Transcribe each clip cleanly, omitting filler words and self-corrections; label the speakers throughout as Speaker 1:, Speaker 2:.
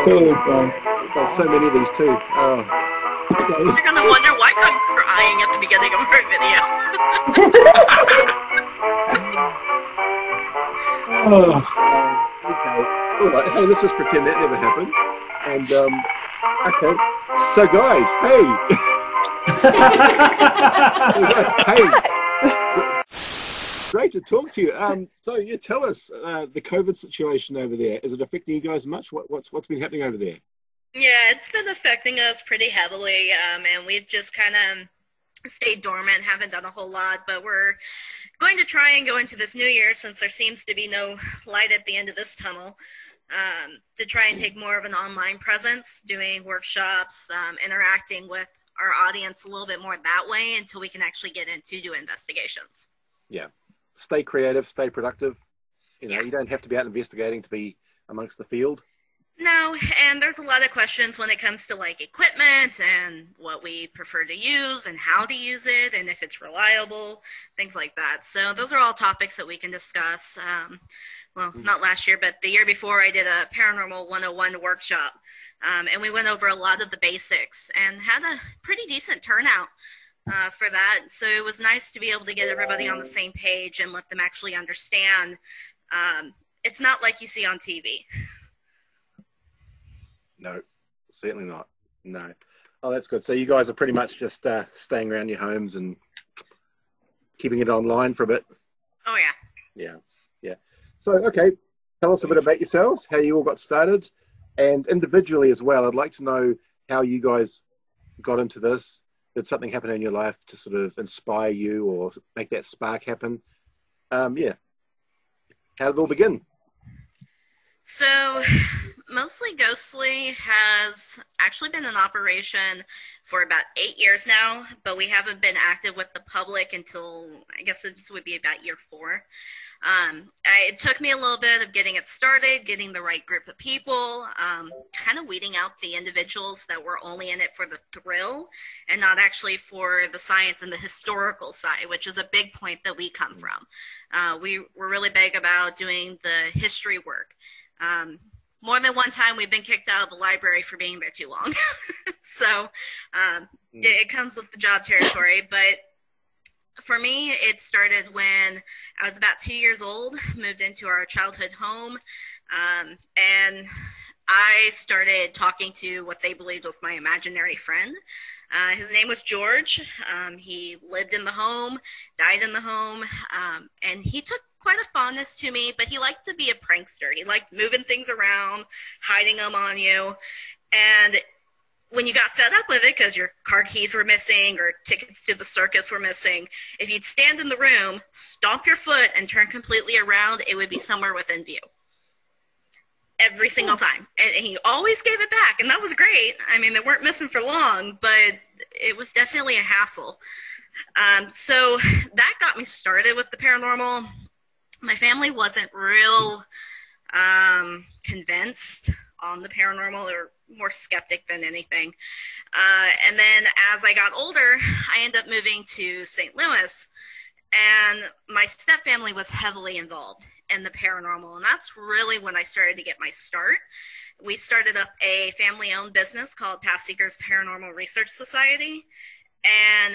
Speaker 1: Cool, there's so many of these too.
Speaker 2: You're gonna wonder why I'm crying at the beginning of our video.
Speaker 1: Okay. All right. Hey, let's just pretend that never happened. And okay. So, guys, hey. Great to talk to you. So, you tell us the COVID situation over there. Is it affecting you guys much? What's been happening over there?
Speaker 2: Yeah, it's been affecting us pretty heavily, and we've just kind of stayed dormant, haven't done a whole lot, but we're going to try and go into this new year, since there seems to be no light at the end of this tunnel, to try and take more of an online presence, doing workshops, interacting with our audience a little bit more that way until we can actually get into do investigations.
Speaker 1: Yeah. Stay creative, stay productive. You know,
Speaker 2: yeah.
Speaker 1: You don't have to be out investigating to be amongst the field.
Speaker 2: No, and there's a lot of questions when it comes to like equipment and what we prefer to use and how to use it and if it's reliable, things like that. So those are all topics that we can discuss. Well, not last year, but the year before I did a Paranormal 101 workshop, and we went over a lot of the basics and had a pretty decent turnout for that. So it was nice to be able to get everybody on the same page and let them actually understand. It's not like you see on TV.
Speaker 1: No, certainly not. No. Oh, that's good. So you guys are pretty much just staying around your homes and keeping it online for a bit?
Speaker 2: Oh, yeah.
Speaker 1: Yeah, yeah. So, okay, tell us a bit about yourselves, how you all got started, and individually as well. I'd like to know how you guys got into this. Did something happen in your life to sort of inspire you or make that spark happen? Yeah. How did it all begin?
Speaker 2: So, mostly Ghostly has actually been in operation for about 8 years now, but we haven't been active with the public until, I guess this would be about year 4. It took me a little bit of getting it started, getting the right group of people, kind of weeding out the individuals that were only in it for the thrill and not actually for the science and the historical side, which is a big point that we come from. We were really big about doing the history work. More than one time we've been kicked out of the library for being there too long. So it comes with the job territory. But for me, it started when I was about 2 years old, moved into our childhood home, and I started talking to what they believed was my imaginary friend. His name was George. He lived in the home, died in the home, and he took quite a fondness to me, but he liked to be a prankster. He liked moving things around, hiding them on you. And when you got fed up with it because your car keys were missing or tickets to the circus were missing, if you'd stand in the room, stomp your foot, and turn completely around, it would be somewhere within view. Every single time. And he always gave it back, and that was great. I mean, they weren't missing for long, but it was definitely a hassle. So that got me started with the paranormal. My family wasn't real convinced on the paranormal, or more skeptic than anything. And then as I got older, I ended up moving to St. Louis, and my stepfamily was heavily involved in the paranormal, and that's really when I started to get my start. We started up a family-owned business called Path Seekers Paranormal Research Society, and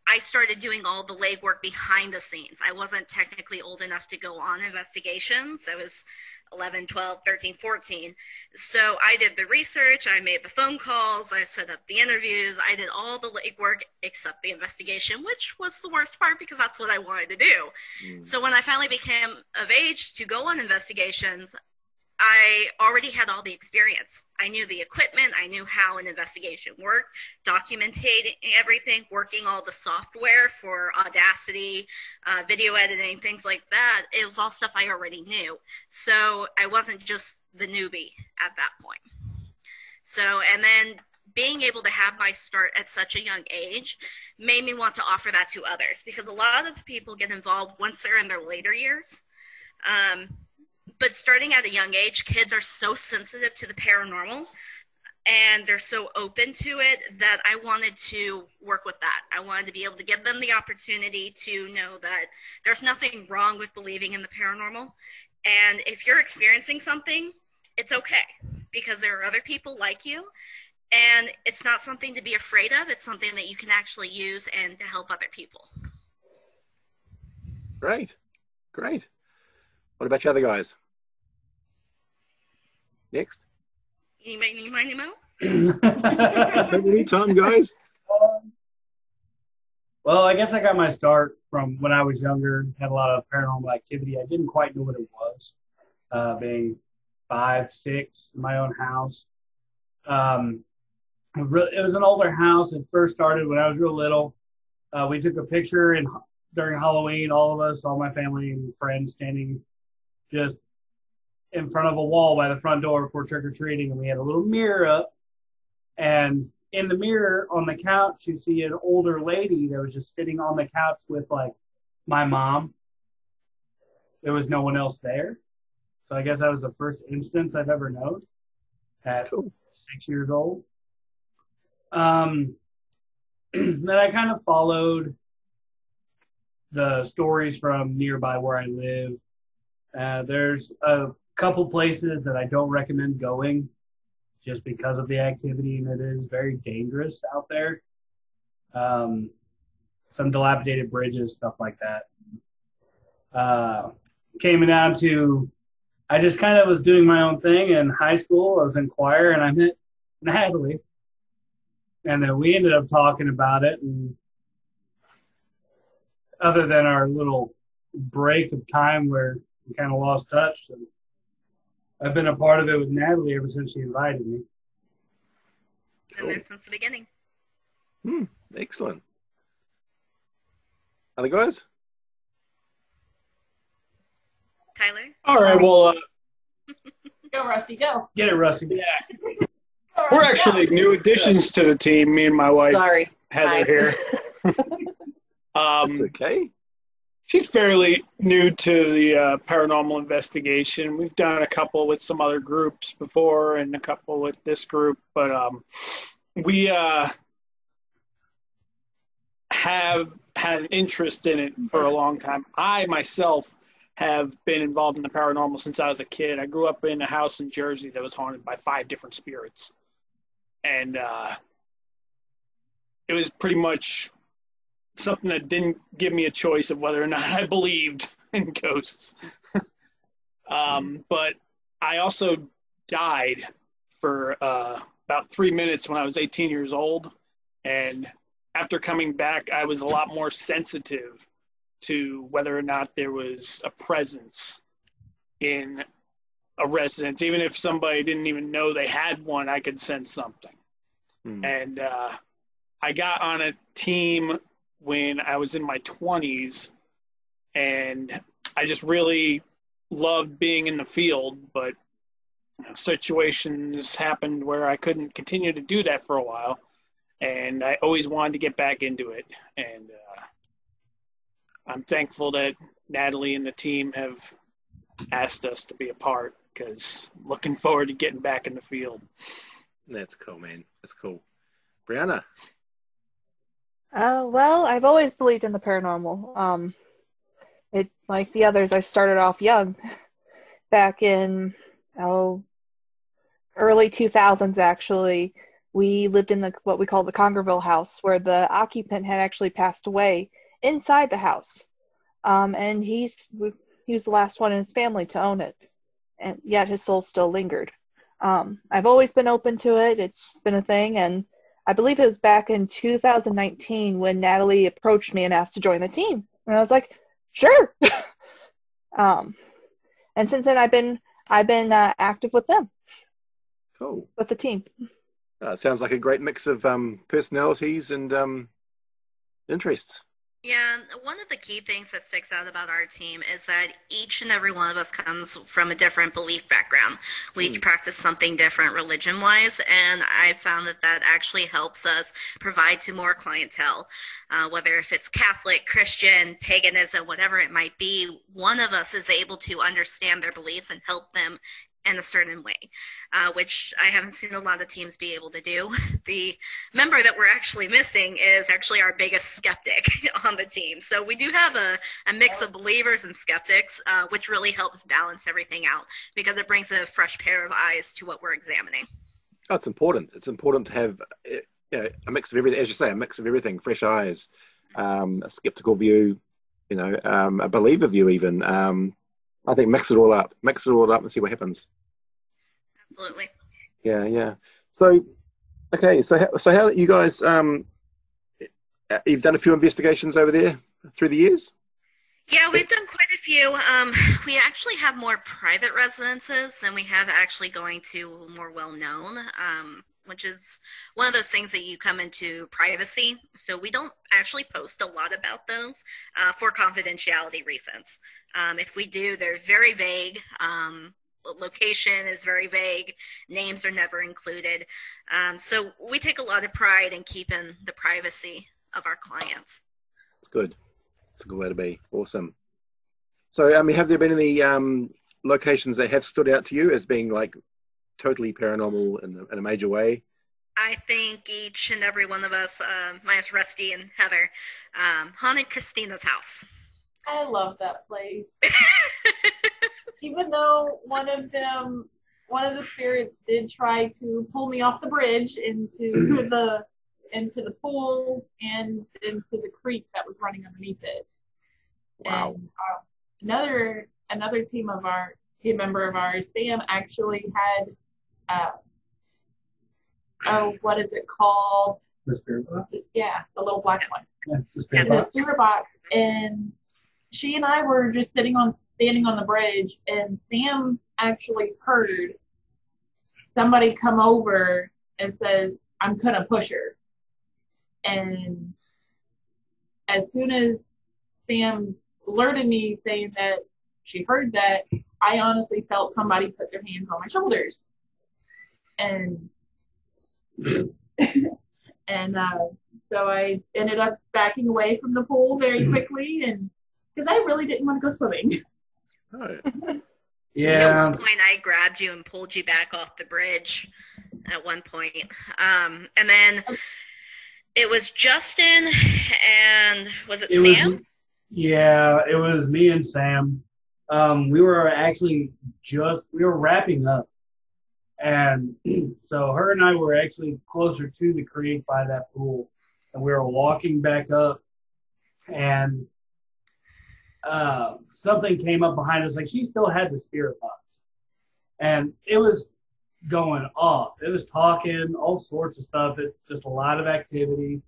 Speaker 2: I started doing all the legwork behind the scenes. I wasn't technically old enough to go on investigations. I was 11, 12, 13, 14. So I did the research, I made the phone calls, I set up the interviews, I did all the legwork except the investigation, which was the worst part because that's what I wanted to do. So when I finally became of age to go on investigations, I already had all the experience. I knew the equipment, I knew how an investigation worked, documenting everything, working all the software for Audacity, video editing, things like that. It was all stuff I already knew. So I wasn't just the newbie at that point. So, and then being able to have my start at such a young age made me want to offer that to others, because a lot of people get involved once they're in their later years. But starting at a young age, kids are so sensitive to the paranormal. and they're so open to it that I wanted to work with that. I wanted to be able to give them the opportunity to know that there's nothing wrong with believing in the paranormal. And if you're experiencing something, it's okay, because there are other people like you, and it's not something to be afraid of. It's something that you can actually use and to help other people.
Speaker 1: Great. Great. What about you other guys? Next.
Speaker 2: You mind, Mo?
Speaker 1: Take any time, guys.
Speaker 3: Well, I guess I got my start from when I was younger, had a lot of paranormal activity. I didn't quite know what it was, being 5, 6 in my own house. It was an older house. It first started when I was real little. We took a picture during Halloween, all of us, all my family and friends, standing just in front of a wall by the front door for trick-or-treating, and we had a little mirror up. And in the mirror on the couch, you see an older lady that was just sitting on the couch with, like, my mom. There was no one else there. So I guess that was the first instance I've ever known at 6 years old. Then I kind of followed the stories from nearby where I live. There's a couple places that I don't recommend going just because of the activity, and it is very dangerous out there. Some dilapidated bridges, stuff like that. Came down to, I just kind of was doing my own thing in high school. I was in choir, and I met Natalie. And then we ended up talking about it, and other than our little break of time where we kind of lost touch, and I've been a part of it with Natalie ever since she invited me.
Speaker 2: Been there since the beginning.
Speaker 1: Excellent. Other guys?
Speaker 2: Tyler?
Speaker 4: All right, well,
Speaker 5: Go, Rusty, go.
Speaker 3: Get it, Rusty.
Speaker 4: yeah. We're actually new additions to the team, me and my wife,
Speaker 5: Sorry.
Speaker 4: Heather, here.
Speaker 1: That's okay.
Speaker 4: She's fairly new to the paranormal investigation. We've done a couple with some other groups before and a couple with this group, but we have had an interest in it for a long time. I myself have been involved in the paranormal since I was a kid. I grew up in a house in Jersey that was haunted by 5 different spirits. And it was pretty much something that didn't give me a choice of whether or not I believed in ghosts. But I also died for about 3 minutes when I was 18 years old. And after coming back, I was a lot more sensitive to whether or not there was a presence in a residence. Even if somebody didn't even know they had one, I could sense something. And I got on a team when I was in my 20s, and I just really loved being in the field, but situations happened where I couldn't continue to do that for a while, and I always wanted to get back into it. And I'm thankful that Natalie and the team have asked us to be a part, because looking forward to getting back in the field.
Speaker 1: That's cool, man. That's cool. Brianna?
Speaker 6: Well, I've always believed in the paranormal. Like the others, I started off young, back in early 2000s. Actually, we lived in what we call the Congerville house, where the occupant had actually passed away inside the house, and he was the last one in his family to own it, and yet his soul still lingered. I've always been open to it. It's been a thing, and I believe it was back in 2019 when Natalie approached me and asked to join the team. And I was like, sure. And since then, I've been active with them.
Speaker 1: Cool.
Speaker 6: With the team.
Speaker 1: Sounds like a great mix of personalities and interests.
Speaker 2: Yeah, one of the key things that sticks out about our team is that each and every one of us comes from a different belief background. We each practice something different religion-wise, and I found that that actually helps us provide to more clientele. Whether if it's Catholic, Christian, paganism, whatever it might be, one of us is able to understand their beliefs and help them in a certain way, which I haven't seen a lot of teams be able to do. The member that we're actually missing is actually our biggest skeptic on the team. So we do have a mix of believers and skeptics, which really helps balance everything out because it brings a fresh pair of eyes to what we're examining.
Speaker 1: That's important. It's important to have a mix of everything, as you say, a mix of everything, fresh eyes, a skeptical view, a believer view even. I think mix it all up and see what happens.
Speaker 2: Absolutely.
Speaker 1: Yeah. So, okay. So how you guys, you've done a few investigations over there through the years?
Speaker 2: Yeah, we've done quite a few. We actually have more private residences than we have actually going to more well-known, which is one of those things that you come into privacy. So we don't actually post a lot about those for confidentiality reasons. If we do, they're very vague. Location is very vague. Names are never included. So we take a lot of pride in keeping the privacy of our clients.
Speaker 1: It's good. It's a good way to be. Awesome. So, have there been any locations that have stood out to you as being like totally paranormal in a major way?
Speaker 2: I think each and every one of us, minus Rusty and Heather, haunted Christina's house.
Speaker 5: I love that place. Even though one of the spirits did try to pull me off the bridge into the pool and into the creek that was running underneath it.
Speaker 1: Wow.
Speaker 5: And another team member of ours, Sam, actually had what is it called?
Speaker 3: The spirit box?
Speaker 5: Yeah, the little black one.
Speaker 3: Yeah,
Speaker 5: The spirit box. And she and I were just standing on the bridge, and Sam actually heard somebody come over and says, "I'm gonna push her." And as soon as Sam alerted me saying that she heard that, I honestly felt somebody put their hands on my shoulders. And so I ended up backing away from the pool very quickly, and because I really didn't want to go swimming.
Speaker 1: Oh.
Speaker 3: Yeah.
Speaker 2: At one point, I grabbed you and pulled you back off the bridge at one point. And then it was Justin and was it Sam?
Speaker 3: It was me and Sam. We were actually we were wrapping up. And so her and I were actually closer to the creek by that pool. And we were walking back up, and something came up behind us. Like, she still had the spirit box. And it was going off. It was talking, all sorts of stuff. It's just a lot of activity.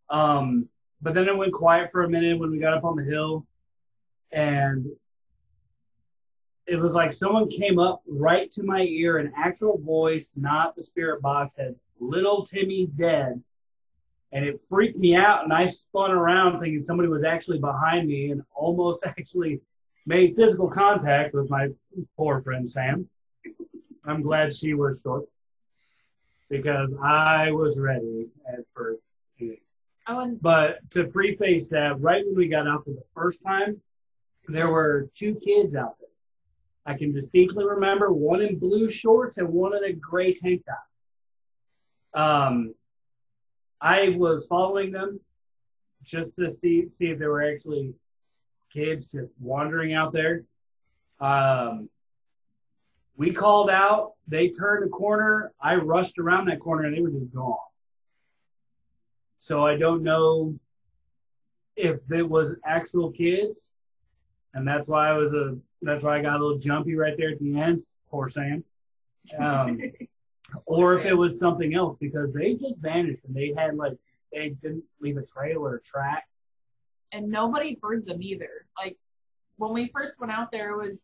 Speaker 3: But then it went quiet for a minute when we got up on the hill. And it was like someone came up right to my ear, an actual voice, not the spirit box, said, "Little Timmy's dead." And it freaked me out, and I spun around thinking somebody was actually behind me and almost actually made physical contact with my poor friend Sam. I'm glad she was short because I was ready for it. But to preface that, right when we got out for the first time, there were two kids out there. I can distinctly remember one in blue shorts and one in a gray tank top. I was following them just to see if they were actually kids just wandering out there. We called out. They turned a corner. I rushed around that corner, and they were just gone. So I don't know if it was actual kids, and that's why I got a little jumpy right there at the end. Poor Sam. Or if it was something else, because they just vanished, and they didn't leave a trail or a track.
Speaker 5: And nobody heard them either. Like, when we first went out there, it was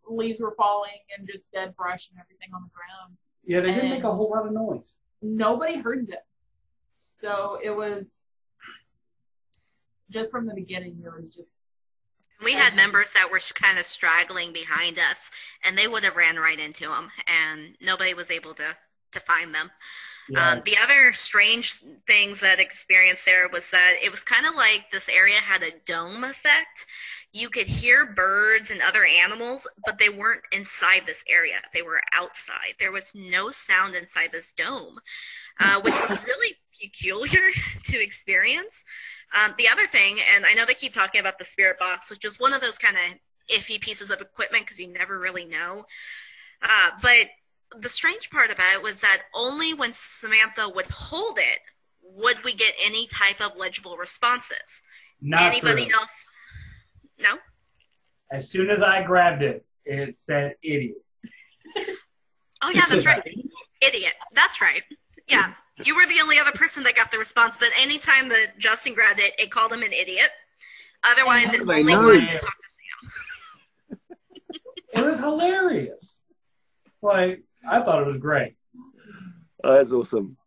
Speaker 5: leaves were falling and just dead brush and everything on the ground.
Speaker 3: Yeah, they didn't make a whole lot of noise.
Speaker 5: Nobody heard them. So it was just from the beginning, it was just.
Speaker 2: We had members that were kind of straggling behind us, and they would have ran right into them, and nobody was able to find them.
Speaker 3: Yeah.
Speaker 2: The other strange things that experienced there was that it was kind of like this area had a dome effect. You could hear birds and other animals, but they weren't inside this area. They were outside. There was no sound inside this dome, which was really peculiar to experience. The other thing, and I know they keep talking about the spirit box, which is one of those kind of iffy pieces of equipment because you never really know. But the strange part about it was that only when Samantha would hold it would we get any type of legible responses.
Speaker 3: Not
Speaker 2: Anybody
Speaker 3: true.
Speaker 2: else? No?
Speaker 3: As soon as I grabbed it, it said idiot.
Speaker 2: Oh, yeah, that's right. Idiot. That's right. Yeah. You were the only other person that got the response, but anytime that Justin grabbed it, it called him an idiot. Otherwise, it only wanted to talk to Sam.
Speaker 3: It was hilarious. Like, I thought it was great.
Speaker 1: Oh, that's awesome.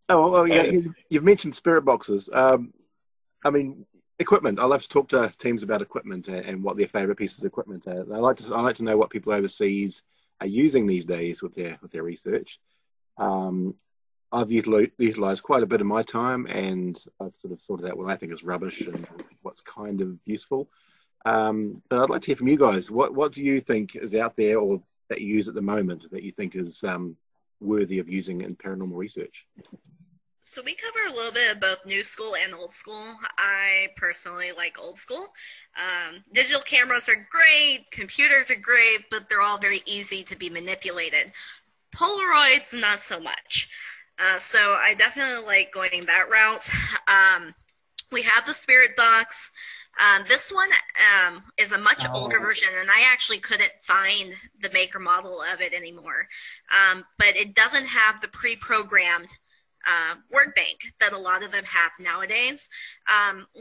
Speaker 1: Oh, well, yeah, you've mentioned spirit boxes. I mean, equipment. I love to talk to teams about equipment and what their favorite pieces of equipment are. I like to know what people overseas are using these days with their research. I've utilized quite a bit of my time, and I've sort of sorted out what I think is rubbish and what's kind of useful. But I'd like to hear from you guys. What do you think is out there, or that you use at the moment, that you think is worthy of using in paranormal research?
Speaker 2: So we cover a little bit of both new school and old school. I personally like old school. Digital cameras are great, computers are great, but they're all very easy to be manipulated. Polaroids, not so much. So I definitely like going that route. We have the spirit box. This one is a much older version, and I actually couldn't find the maker model of it anymore. But it doesn't have the pre-programmed word bank that a lot of them have nowadays.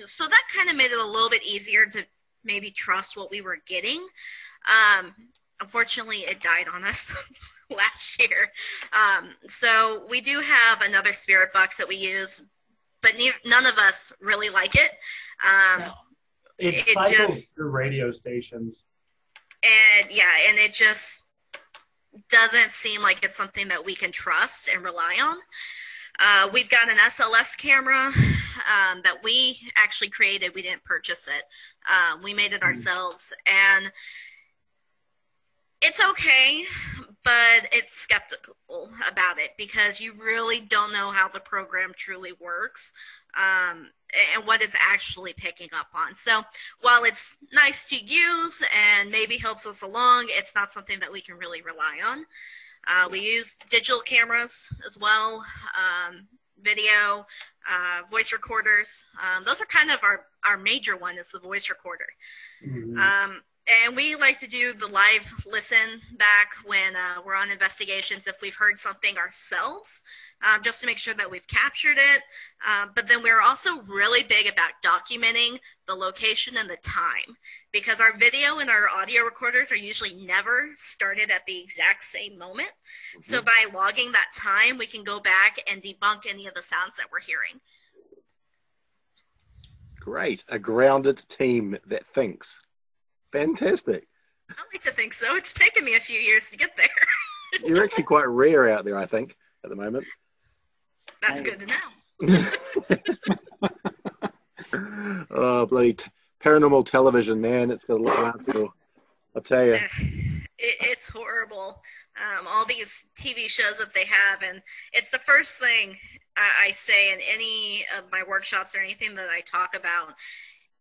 Speaker 2: So that kind of made it a little bit easier to maybe trust what we were getting. Unfortunately, it died on us last year. So we do have another spirit box that we use, but none of us really like it.
Speaker 3: It cycles through radio stations.
Speaker 2: And yeah, and it just doesn't seem like it's something that we can trust and rely on. We've got an SLS camera that we actually created. We didn't purchase it. We made it ourselves, and it's okay, but it's skeptical about it because you really don't know how the program truly works and what it's actually picking up on. So while it's nice to use and maybe helps us along, it's not something that we can really rely on. We use digital cameras as well, video, voice recorders. Those are kind of our major one is the voice recorder.
Speaker 3: Mm-hmm.
Speaker 2: And we like to do the live listen back when we're on investigations if we've heard something ourselves, just to make sure that we've captured it. But then we're also really big about documenting the location and the time, because our video and our audio recorders are usually never started at the exact same moment. Mm-hmm. So by logging that time, we can go back and debunk any of the sounds that we're hearing.
Speaker 1: Great. A grounded team that thinks. Fantastic.
Speaker 2: I like to think so. It's taken me a few years to get there.
Speaker 1: You're actually quite rare out there, I think, at the moment.
Speaker 2: That's good to
Speaker 1: know. Oh, bloody paranormal television, man. It's got a lot of answer. I'll tell you.
Speaker 2: It's horrible. All these TV shows that they have, and it's the first thing I say in any of my workshops or anything that I talk about.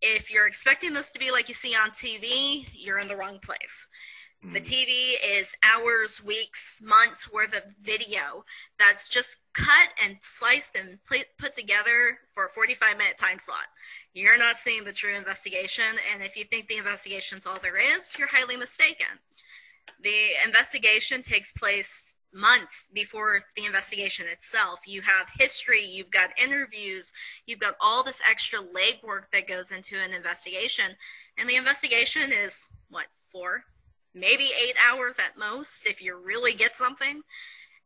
Speaker 2: If you're expecting this to be like you see on TV, you're in the wrong place. The TV is hours, weeks, months worth of video that's just cut and sliced and put together for a 45-minute time slot. You're not seeing the true investigation, and if you think the investigation's all there is, you're highly mistaken. The investigation takes place months before the investigation itself. You have history, you've got interviews, you've got all this extra legwork that goes into an investigation, and the investigation is, 4, maybe 8 hours at most if you really get something,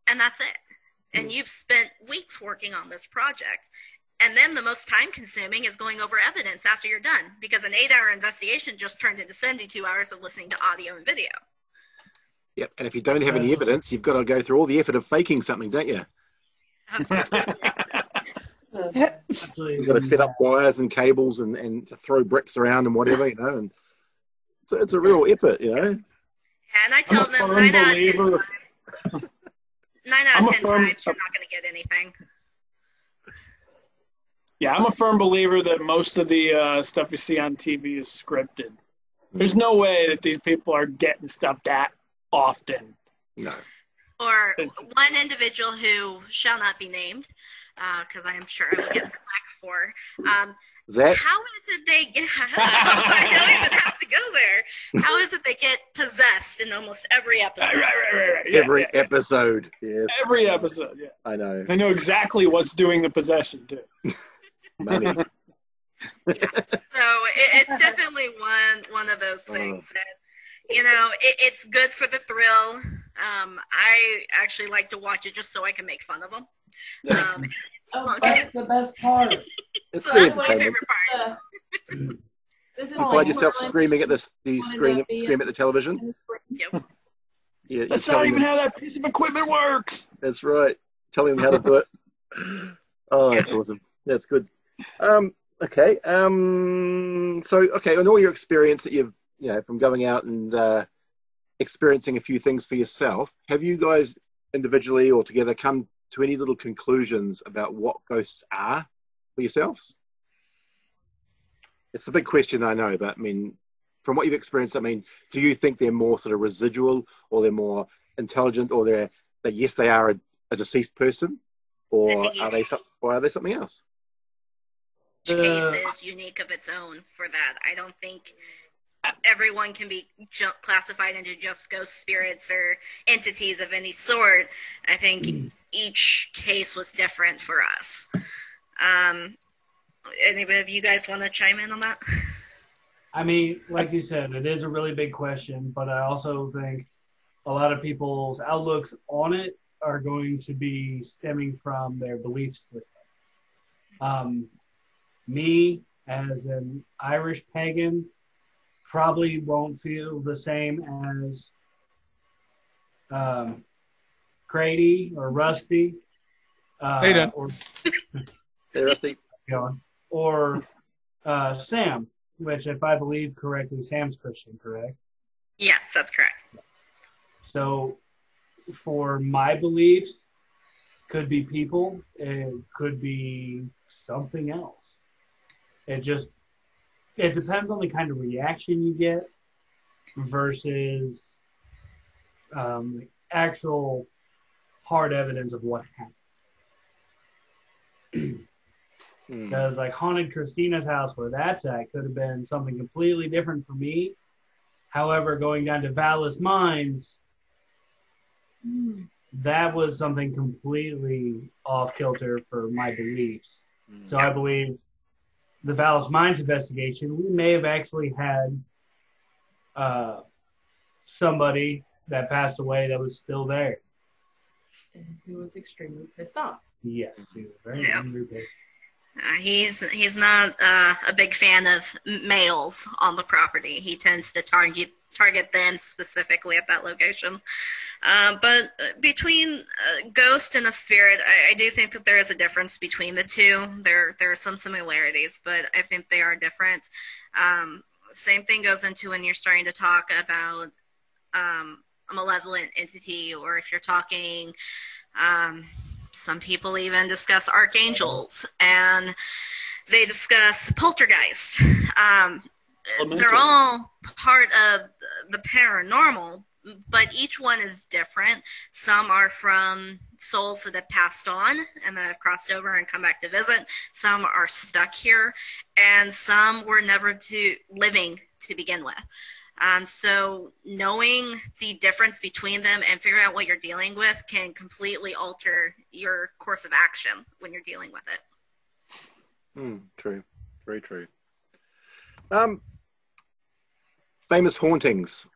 Speaker 2: and that's it. And you've spent weeks working on this project. And then the most time consuming is going over evidence after you're done, because an 8-hour investigation just turned into 72 hours of listening to audio and video.
Speaker 1: Yep. And if you don't have any evidence, you've got to go through all the effort of faking something, don't you?
Speaker 2: Absolutely.
Speaker 1: You've got to set up wires and cables and throw bricks around and whatever, and so it's a real effort,
Speaker 2: And I tell them 9 out of 10 times, 9 out of 10 times, you're not going to get anything.
Speaker 4: Yeah, I'm a firm believer that most of the stuff you see on TV is scripted. There's no way that these people are getting stuff that often.
Speaker 1: No.
Speaker 2: Or one individual who shall not be named, because I am sure I will get some flack for.
Speaker 1: Zach?
Speaker 2: How is it they get? I don't even have to go there. How is it they get possessed in almost every episode?
Speaker 4: Right. Yeah,
Speaker 1: every episode. Yes.
Speaker 4: Every episode. Yeah.
Speaker 1: I know.
Speaker 4: I know exactly what's doing the possession too.
Speaker 1: Money.
Speaker 2: So it's definitely one of those things that, it's good for the thrill. I actually like to watch it just so I can make fun of them.
Speaker 3: That's the best part.
Speaker 2: So that's my favorite part.
Speaker 1: You find yourself screaming at this. Do you scream at the television?
Speaker 2: Yep.
Speaker 1: Yeah,
Speaker 4: that's not even how that piece of equipment works.
Speaker 1: That's right. Telling them how to do it. Oh, that's awesome. That's good. Okay. In all your experience that you've, from going out and experiencing a few things for yourself, have you guys individually or together come to any little conclusions about what ghosts are for yourselves? It's the big question, I know, but I mean, from what you've experienced, do you think they're more sort of residual, or they're more intelligent, or yes, they are a deceased person, or are they something else?
Speaker 2: Each case is unique of its own for that. I don't think everyone can be classified into just ghost spirits or entities of any sort. I think each case was different for us. Anybody of you guys want to chime in on that?
Speaker 3: I mean, like you said, it is a really big question, but I also think a lot of people's outlooks on it are going to be stemming from their belief system. Me, as an Irish pagan, probably won't feel the same as Grady or Rusty.
Speaker 7: Hey, Dan.
Speaker 1: Hey, Rusty.
Speaker 3: Or Sam, which, if I believe correctly, Sam's Christian, correct?
Speaker 2: Yes, that's correct.
Speaker 3: So, for my beliefs, could be people, it could be something else. It depends on the kind of reaction you get versus actual hard evidence of what happened. Because like Haunted Christina's house, where that's at, could have been something completely different for me. However, going down to Vallis Mines, that was something completely off kilter for my beliefs. So I believe the Vallis Mines investigation, we may have actually had somebody that passed away that was still there.
Speaker 5: And who was extremely pissed off.
Speaker 3: Yes, he was very angry.
Speaker 2: He's not a big fan of males on the property. He tends to target them specifically at that location. But between a ghost and a spirit, I do think that there is a difference between the two. There are some similarities, but I think they are different. Same thing goes into when you're starting to talk about a malevolent entity, or if you're talking, some people even discuss archangels, and they discuss poltergeist. They're all part of the paranormal, but each one is different. Some are from souls that have passed on and that have crossed over and come back to visit. Some are stuck here, and some were never living to begin with. So knowing the difference between them and figuring out what you're dealing with can completely alter your course of action when you're dealing with it.
Speaker 1: True. Very true. Famous hauntings.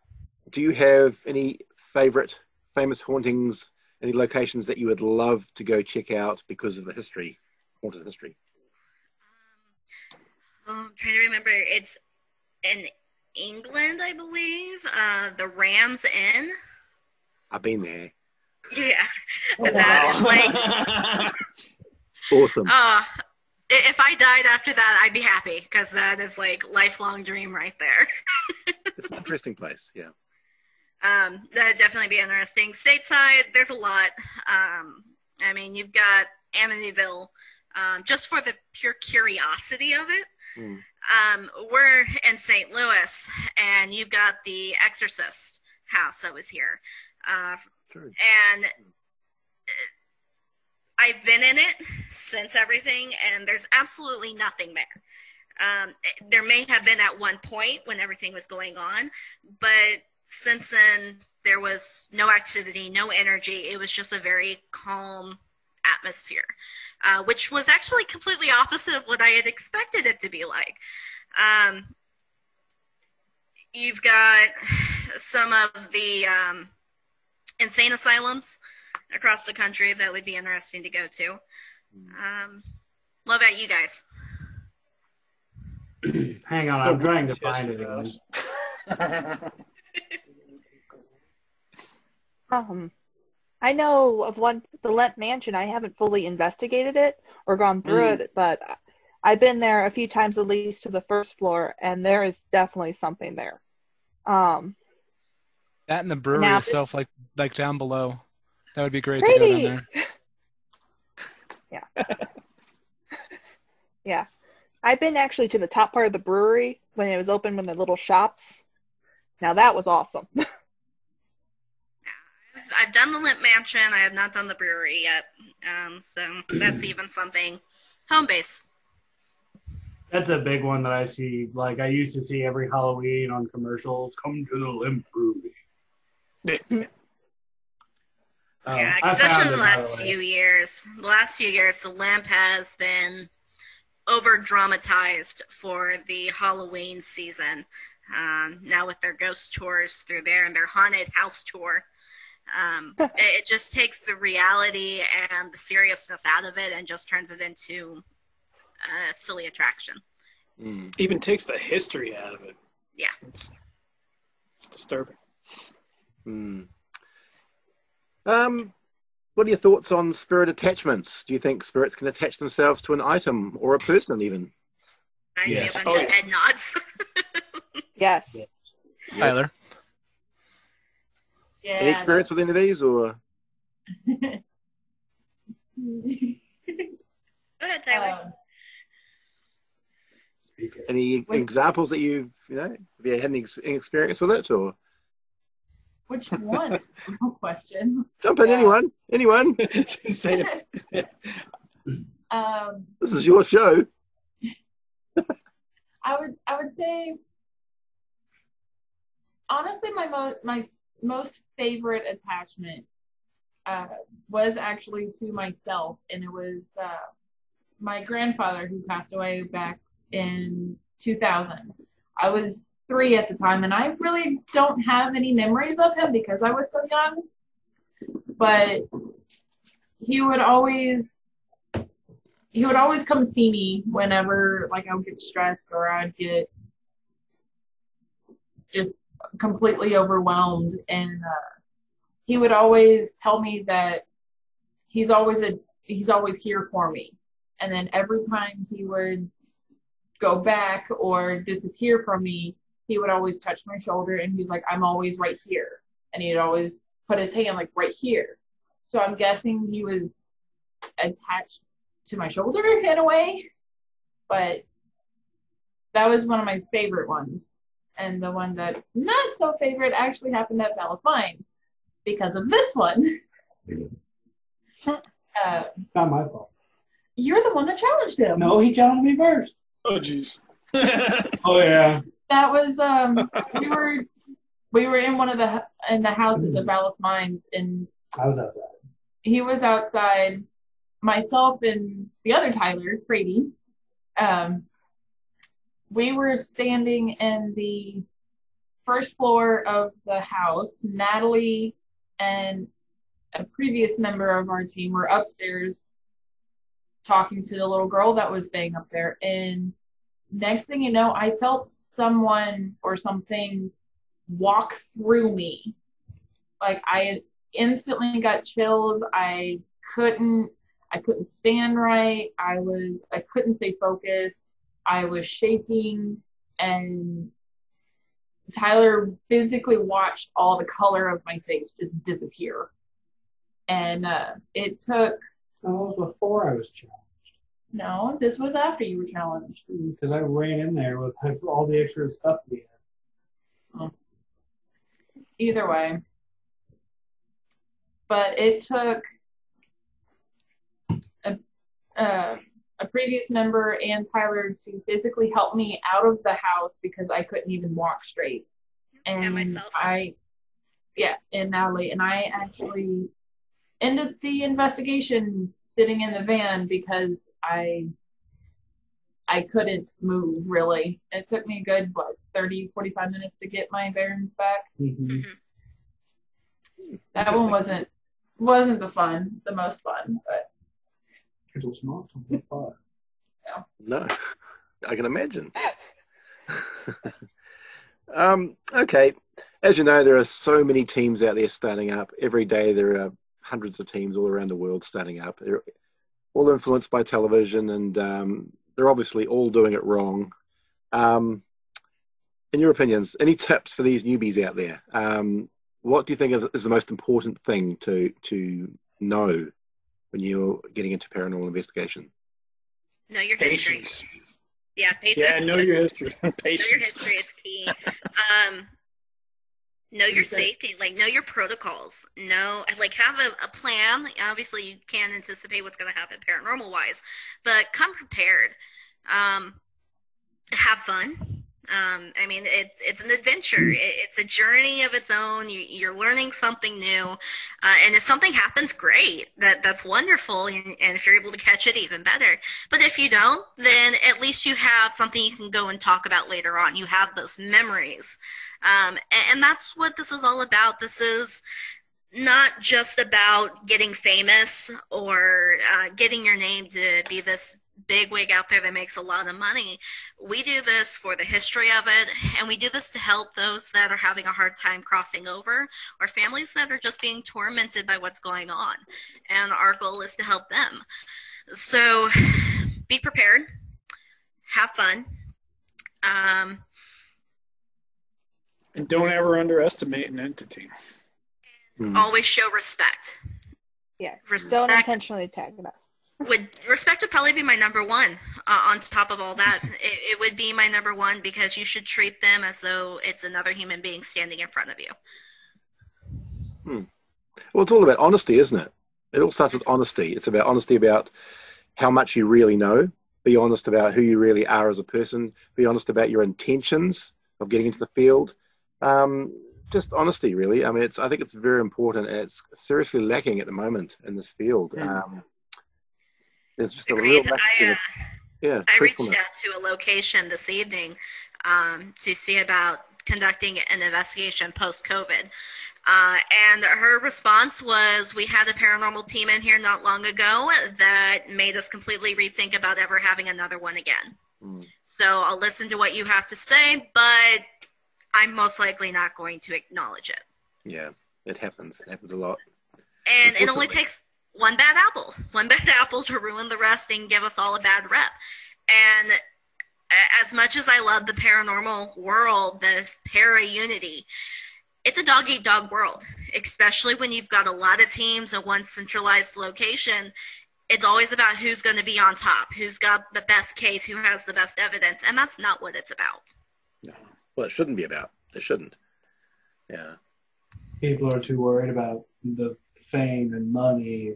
Speaker 1: Do you have any favorite famous hauntings, any locations that you would love to go check out because of the history, haunted history?
Speaker 2: I'm trying to remember. It's in England, I believe. The Ram's Inn.
Speaker 1: I've been there.
Speaker 2: Yeah.
Speaker 4: Oh,
Speaker 2: And that is
Speaker 4: wow.
Speaker 2: like,
Speaker 1: Awesome.
Speaker 2: if I died after that, I'd be happy, because that is like lifelong dream right there.
Speaker 1: It's an interesting place. Yeah.
Speaker 2: That'd definitely be interesting. Stateside, there's a lot. I mean, you've got Amityville, just for the pure curiosity of it.
Speaker 1: Mm.
Speaker 2: We're in St. Louis, and you've got the Exorcist house that was here.
Speaker 1: True.
Speaker 2: And I've been in it since everything, and there's absolutely nothing there. There may have been at one point when everything was going on, but since then, there was no activity, no energy. It was just a very calm atmosphere, which was actually completely opposite of what I had expected it to be like. You've got some of the insane asylums across the country that would be interesting to go to. What about you guys?
Speaker 3: Hang on, I'm trying to find it again.
Speaker 6: I know of one, the Lent Mansion. I haven't fully investigated it or gone through it, but I've been there a few times at least to the first floor, and there is definitely something there.
Speaker 7: That and the brewery
Speaker 6: Now-
Speaker 7: itself, like down below. That would be great
Speaker 6: Brady!
Speaker 7: to go down there.
Speaker 6: Yeah. Yeah. I've been actually to the top part of the brewery when it was open with the little shops. Now that was awesome.
Speaker 2: I've done the Limp Mansion. I have not done the brewery yet. So that's even something. Home base.
Speaker 3: That's a big one that I see. Like, I used to see every Halloween on commercials, come to the Limp Brewery.
Speaker 2: Yeah,
Speaker 3: I
Speaker 2: especially
Speaker 3: found
Speaker 2: in the
Speaker 3: it,
Speaker 2: last
Speaker 3: by the way.
Speaker 2: few years. The last few years, the Limp has been over-dramatized for the Halloween season. Now with their ghost tours through there and their haunted house tour. It just takes the reality and the seriousness out of it and just turns it into a silly attraction.
Speaker 1: Mm.
Speaker 4: Even takes the history out of it.
Speaker 2: Yeah.
Speaker 4: It's disturbing.
Speaker 1: Mm. What are your thoughts on spirit attachments? Do you think spirits can attach themselves to an item or a person even?
Speaker 2: I
Speaker 3: Yes.
Speaker 2: see a bunch of head nods.
Speaker 6: Yes.
Speaker 7: Tyler.
Speaker 5: Yeah.
Speaker 1: Any experience with any of these, or?
Speaker 2: Go ahead, Tyler.
Speaker 1: Any
Speaker 5: Wait.
Speaker 1: examples that have you had any experience with it, or?
Speaker 5: Which one? No question.
Speaker 1: Jump in,
Speaker 5: Yeah.
Speaker 1: anyone.
Speaker 4: Say it.
Speaker 1: This is your show.
Speaker 5: I would say, honestly, my most favorite attachment was actually to myself, and it was my grandfather, who passed away back in 2000. I was 3 at the time, and I really don't have any memories of him because I was so young. But he would always come see me whenever, like, I would get stressed or I'd get just completely overwhelmed, and he would always tell me that he's always here for me. And then every time he would go back or disappear from me, he would always touch my shoulder, and he's like, I'm always right here. And he'd always put his hand like right here. So I'm guessing he was attached to my shoulder in a way, but that was one of my favorite ones. And the one that's not so favorite actually happened at Dallas Mines because of this one.
Speaker 3: Not my fault.
Speaker 5: You're the one that challenged him.
Speaker 3: No, he challenged me first.
Speaker 4: Oh, jeez.
Speaker 3: Oh, yeah.
Speaker 5: That was we were in one of the houses of Dallas Mines, and
Speaker 3: I was outside.
Speaker 5: he was outside. Myself and the other Tyler, Brady, we were standing in the first floor of the house. Natalie and a previous member of our team were upstairs talking to the little girl that was staying up there. And next thing you know, I felt someone or something walk through me. Like instantly got chills. I couldn't stand right. I couldn't stay focused. I was shaking, and Tyler physically watched all the color of my face just disappear. And it took...
Speaker 3: That was before I was challenged.
Speaker 5: No, this was after you were challenged.
Speaker 3: Because I ran in there with all the extra stuff we had.
Speaker 5: Either way. But it took a previous member and Tyler to physically help me out of the house because I couldn't even walk straight. And
Speaker 2: myself.
Speaker 5: And Natalie. And I actually ended the investigation sitting in the van because I couldn't move, really. It took me a good, 30, 45 minutes to get my bearings back.
Speaker 3: Mm-hmm.
Speaker 5: That one wasn't the most fun, but
Speaker 3: it was not something fun.
Speaker 1: No, I can imagine. Okay. As you know, there are so many teams out there starting up. Every day there are hundreds of teams all around the world starting up. They're all influenced by television, and they're obviously all doing it wrong. In your opinions, any tips for these newbies out there? What do you think is the most important thing to know when you're getting into paranormal investigation?
Speaker 2: Know your history.
Speaker 4: Patience.
Speaker 2: Yeah, patience.
Speaker 4: Yeah, know your history. Patience.
Speaker 2: Know your history is key. Know your safety, know your protocols. Have a plan. Obviously, you can't anticipate what's going to happen paranormal-wise, but come prepared. Have fun. It's an adventure. It's a journey of its own. You're learning something new, and if something happens, great. That's wonderful, and if you're able to catch it, even better. But if you don't, then at least you have something you can go and talk about later on. You have those memories, and that's what this is all about. This is not just about getting famous or getting your name to be this big wig out there that makes a lot of money. We do this for the history of it, and we do this to help those that are having a hard time crossing over, or families that are just being tormented by what's going on. And our goal is to help them. So be prepared, have fun,
Speaker 4: and don't ever underestimate an entity.
Speaker 2: Always show respect.
Speaker 6: Yeah,
Speaker 2: respect.
Speaker 6: Don't intentionally attack enough.
Speaker 2: Respect would probably be my number one. On top of all that, it would be my number one, because you should treat them as though it's another human being standing in front of you.
Speaker 1: Well, it's all about honesty, isn't it? It all starts with honesty. It's about honesty about how much you really know. Be honest about who you really are as a person. Be honest about your intentions of getting into the field. Just honesty, really. I think it's very important, and it's seriously lacking at the moment in this field. There's just
Speaker 2: Agreed.
Speaker 1: a real
Speaker 2: I reached out to a location this evening to see about conducting an investigation post-COVID. And her response was, we had a paranormal team in here not long ago that made us completely rethink about ever having another one again. So I'll listen to what you have to say, but I'm most likely not going to acknowledge it.
Speaker 1: Yeah, it happens. It happens a lot.
Speaker 2: And it only takes one bad apple to ruin the rest and give us all a bad rep. And as much as I love the paranormal world, the para-unity, it's a dog-eat-dog world, especially when you've got a lot of teams in one centralized location. It's always about who's going to be on top, who's got the best case, who has the best evidence, and that's not what it's about.
Speaker 1: No. Well, it shouldn't be about. It shouldn't. Yeah.
Speaker 3: People are too worried about the fame and money.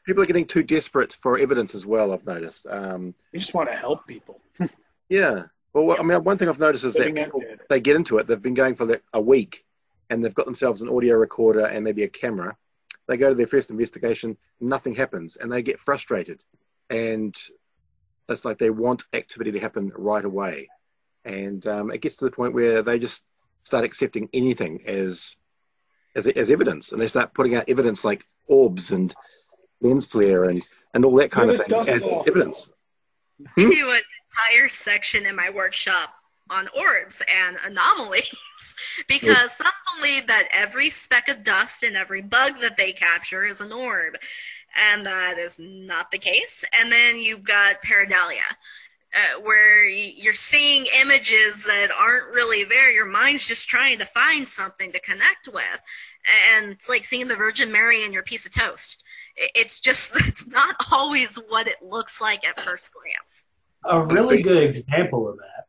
Speaker 1: People are getting too desperate for evidence as well, I've noticed.
Speaker 4: You just want to help people.
Speaker 1: Yeah. Well, one thing I've noticed is that people, they get into it. They've been going for a week, and they've got themselves an audio recorder and maybe a camera. They go to their first investigation, nothing happens, and they get frustrated. And it's like they want activity to happen right away. And it gets to the point where they just start accepting anything as evidence, and they start putting out evidence like orbs and lens flare and all that kind of thing as evidence.
Speaker 2: I do an entire section in my workshop on orbs and anomalies because some believe that every speck of dust and every bug that they capture is an orb, and that is not the case. And then you've got pareidolia, where you're seeing images that aren't really there. Your mind's just trying to find something to connect with, and it's like seeing the Virgin Mary in your piece of toast. It's not always what it looks like at first glance.
Speaker 3: A really good example of that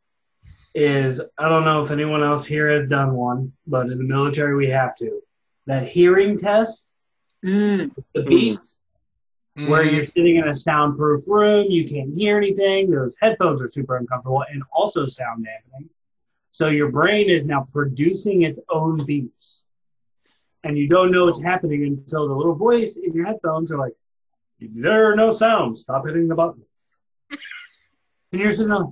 Speaker 3: is, I don't know if anyone else here has done one, but in the military we have to. That hearing test, the beats, where you're sitting in a soundproof room, you can't hear anything, those headphones are super uncomfortable and also sound dampening. So your brain is now producing its own beats. And you don't know what's happening until the little voice in your headphones are like, there are no sounds, stop hitting the button. And you're sitting there,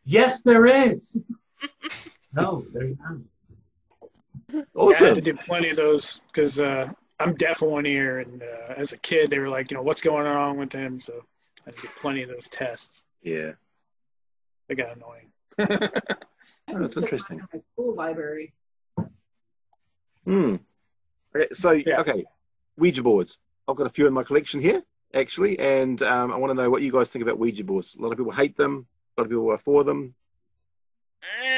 Speaker 3: yes, there is. No, there's not.
Speaker 1: Awesome.
Speaker 4: Yeah, I had to do plenty of those because I'm deaf in one ear, and as a kid, they were like, what's going on with him? So I had to do plenty of those tests.
Speaker 1: Yeah.
Speaker 4: They got annoying.
Speaker 1: That's interesting.
Speaker 5: My school library.
Speaker 1: Okay, so, okay, Ouija boards. I've got a few in my collection here, actually, and I want to know what you guys think about Ouija boards. A lot of people hate them. A lot of people are for them.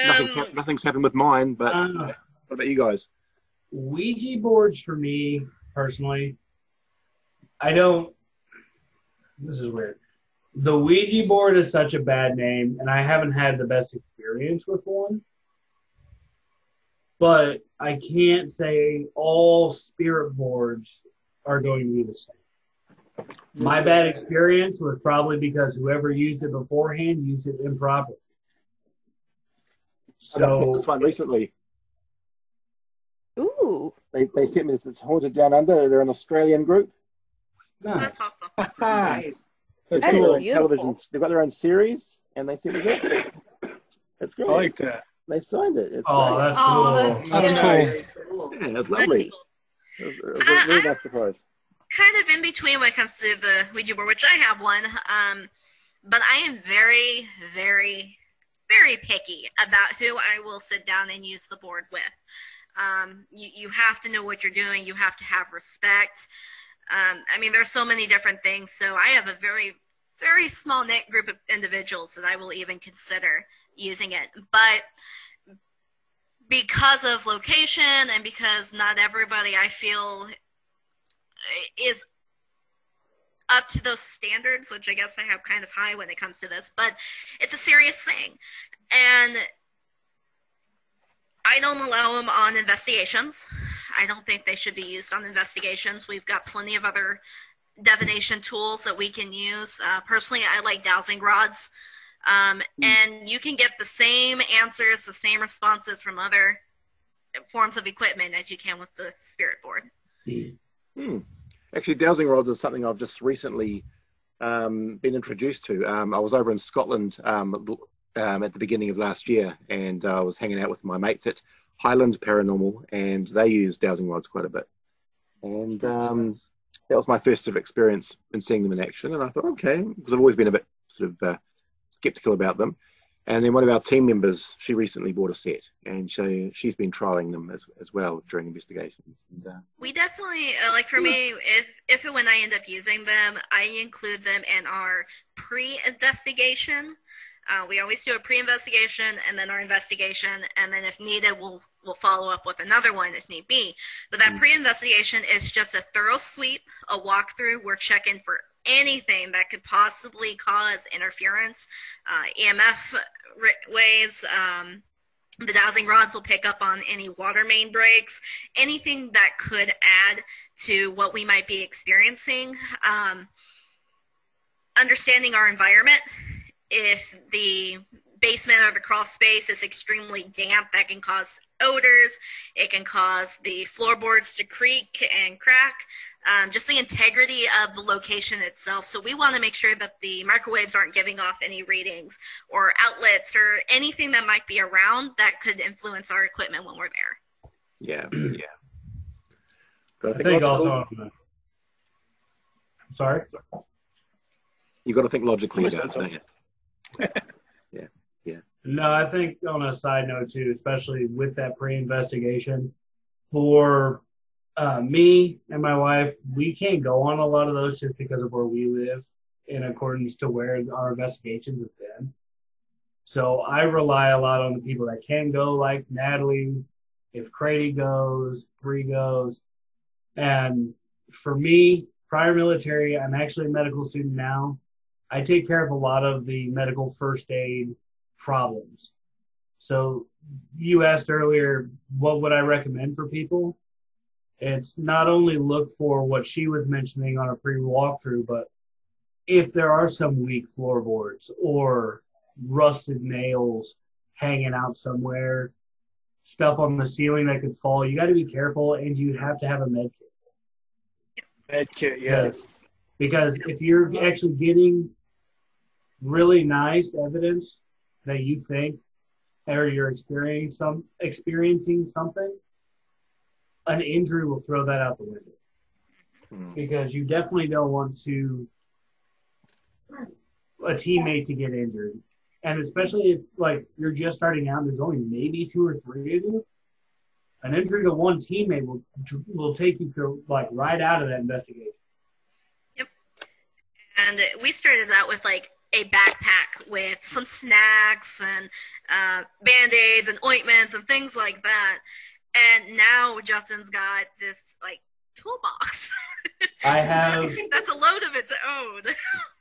Speaker 1: Nothing's happened with mine, but what about you guys?
Speaker 3: Ouija boards for me, personally, this is weird. The Ouija board is such a bad name, and I haven't had the best experience with one. But I can't say all spirit boards are going to be the same. My bad experience was probably because whoever used it beforehand used it improperly.
Speaker 1: I got this one recently.
Speaker 6: Ooh.
Speaker 1: They sent me this. It's Haunted Down Under. They're an Australian group.
Speaker 2: That's awesome.
Speaker 5: Nice.
Speaker 1: That's
Speaker 6: That is
Speaker 1: cool.
Speaker 6: beautiful.
Speaker 1: Television. They've got their own series, and they sent me this. That's great.
Speaker 4: I like that.
Speaker 1: They signed it. It's
Speaker 3: Oh,
Speaker 1: great.
Speaker 3: that's cool.
Speaker 7: That's
Speaker 5: very
Speaker 7: cool.
Speaker 5: cool.
Speaker 1: Yeah, it's lovely. It was a really nice surprise.
Speaker 2: Kind of in between when it comes to the Ouija board, which I have one, but I am very, very, very picky about who I will sit down and use the board with. You have to know what you're doing. You have to have respect. I mean, there's so many different things. So I have a very, very small knit group of individuals that I will even consider using it. But because of location and because not everybody I feel is up to those standards, which I guess I have kind of high when it comes to this, but it's a serious thing. And I don't allow them on investigations. I don't think they should be used on investigations. We've got plenty of other divination tools that we can use. Personally, I like Dowsing Rods. And you can get the same answers, the same responses from other forms of equipment as you can with the spirit board.
Speaker 1: Actually, Dowsing Rods is something I've just recently been introduced to. I was over in Scotland at the beginning of last year, and I was hanging out with my mates at Highland Paranormal, and they use Dowsing Rods quite a bit. And that was my first sort of experience in seeing them in action, and I thought, okay, because I've always been a bit sort of skeptical about them. And then one of our team members, she recently bought a set, and she's been trialing them as well during investigations. And,
Speaker 2: we definitely, like for me, if and when I end up using them, I include them in our pre-investigation. We always do a pre-investigation and then our investigation, and then if needed, we'll follow up with another one if need be. But that pre-investigation is just a thorough sweep, a walkthrough. We're checking for anything that could possibly cause interference, EMF waves. The Dowsing Rods will pick up on any water main breaks, anything that could add to what we might be experiencing. Understanding our environment. If the basement or the crawl space is extremely damp, that can cause odors. It can cause the floorboards to creak and crack. Just the integrity of the location itself. So we want to make sure that the microwaves aren't giving off any readings or outlets or anything that might be around that could influence our equipment when we're there.
Speaker 1: yeah.
Speaker 3: I think also, sorry?
Speaker 1: You've got to think logically about it,
Speaker 4: something.
Speaker 1: don't you? Yeah.
Speaker 3: No, I think on a side note too, especially with that pre-investigation, for me and my wife, we can't go on a lot of those just because of where we live in accordance to where our investigations have been. So I rely a lot on the people that can go, like Natalie, if Crady goes, Bree goes. And for me, prior military, I'm actually a medical student now. I take care of a lot of the medical first aid problems. So you asked earlier, what would I recommend for people? It's not only look for what she was mentioning on a pre-walkthrough, but if there are some weak floorboards or rusted nails hanging out somewhere, stuff on the ceiling that could fall, you got to be careful, and you have to have a med kit.
Speaker 4: Med kit, yes.
Speaker 3: Because if you're actually getting really nice evidence that you think, or you're experiencing something, an injury will throw that out the window. Because you definitely don't want a teammate to get injured. And especially if, like, you're just starting out and there's only maybe 2 or 3 of you, an injury to one teammate will take you to, like, right out of that investigation.
Speaker 2: Yep. And we started out with, like, a backpack with some snacks and Band-Aids and ointments and things like that. And now Justin's got this, like, toolbox.
Speaker 3: I have...
Speaker 2: That's a load of its own.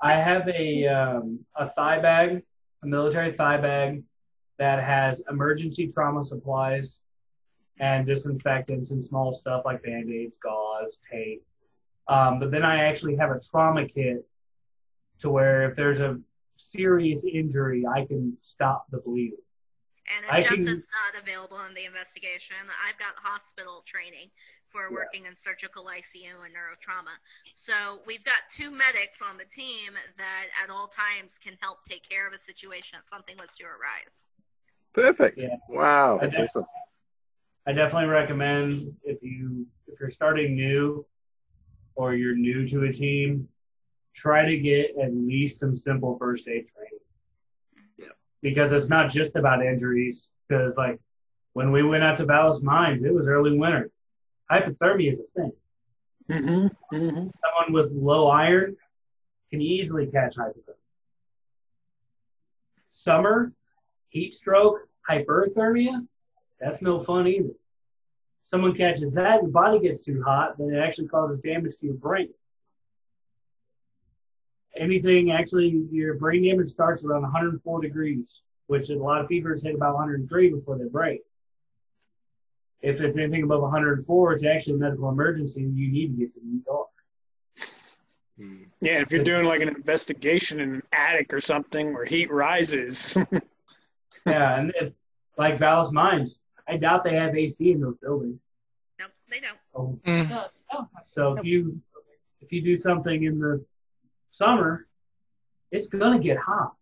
Speaker 3: I have a thigh bag, a military thigh bag that has emergency trauma supplies and disinfectants and small stuff like Band-Aids, gauze, tape. But then I actually have a trauma kit to where if there's a serious injury, I can stop the bleeding.
Speaker 2: And if Justin's not available in the investigation, I've got hospital training for working in surgical ICU and neurotrauma. So we've got 2 medics on the team that at all times can help take care of a situation if something was to arise.
Speaker 1: Perfect.
Speaker 3: Yeah.
Speaker 1: Wow, that's awesome.
Speaker 3: I definitely recommend if you're starting new or you're new to a team, try to get at least some simple first aid training. Because it's not just about injuries. Because, like, when we went out to Vallis Mines, it was early winter. Hypothermia is a thing. Someone with low iron can easily catch hypothermia. Summer, heat stroke, hyperthermia, that's no fun either. Someone catches that, your body gets too hot, then it actually causes damage to your brain. Your brain damage starts around 104 degrees, which a lot of people hit about 103 before they break. If it's anything above 104, it's actually a medical emergency and you need to get to the ER.
Speaker 4: Yeah, if you're doing like an investigation in an attic or something where heat rises.
Speaker 3: Yeah, and like Vallis Mines, I doubt they have AC in those buildings.
Speaker 2: Nope, they don't.
Speaker 3: So if you do something in the summer, it's gonna get hot.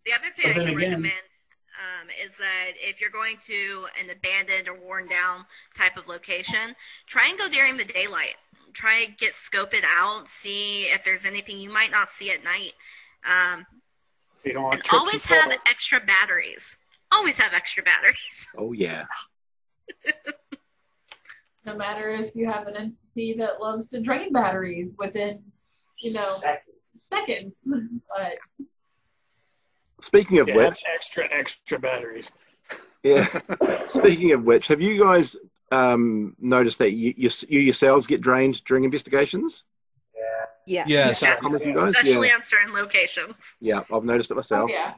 Speaker 2: The other thing I can recommend is that if you're going to an abandoned or worn down type of location, try and go during the daylight. Try and scope it out, see if there's anything you might not see at night.
Speaker 4: You don't want
Speaker 2: and always have extra batteries. Always have extra batteries.
Speaker 1: Oh yeah.
Speaker 5: No matter if you have an entity that loves to drain batteries within, seconds. But
Speaker 1: Speaking of which,
Speaker 4: extra batteries.
Speaker 1: Yeah. Speaking of which, have you guys noticed that you yourselves get drained during investigations?
Speaker 6: Yeah.
Speaker 7: Yes.
Speaker 1: You guys?
Speaker 2: Especially on certain locations.
Speaker 1: Yeah, I've noticed it myself.
Speaker 5: oh, yeah.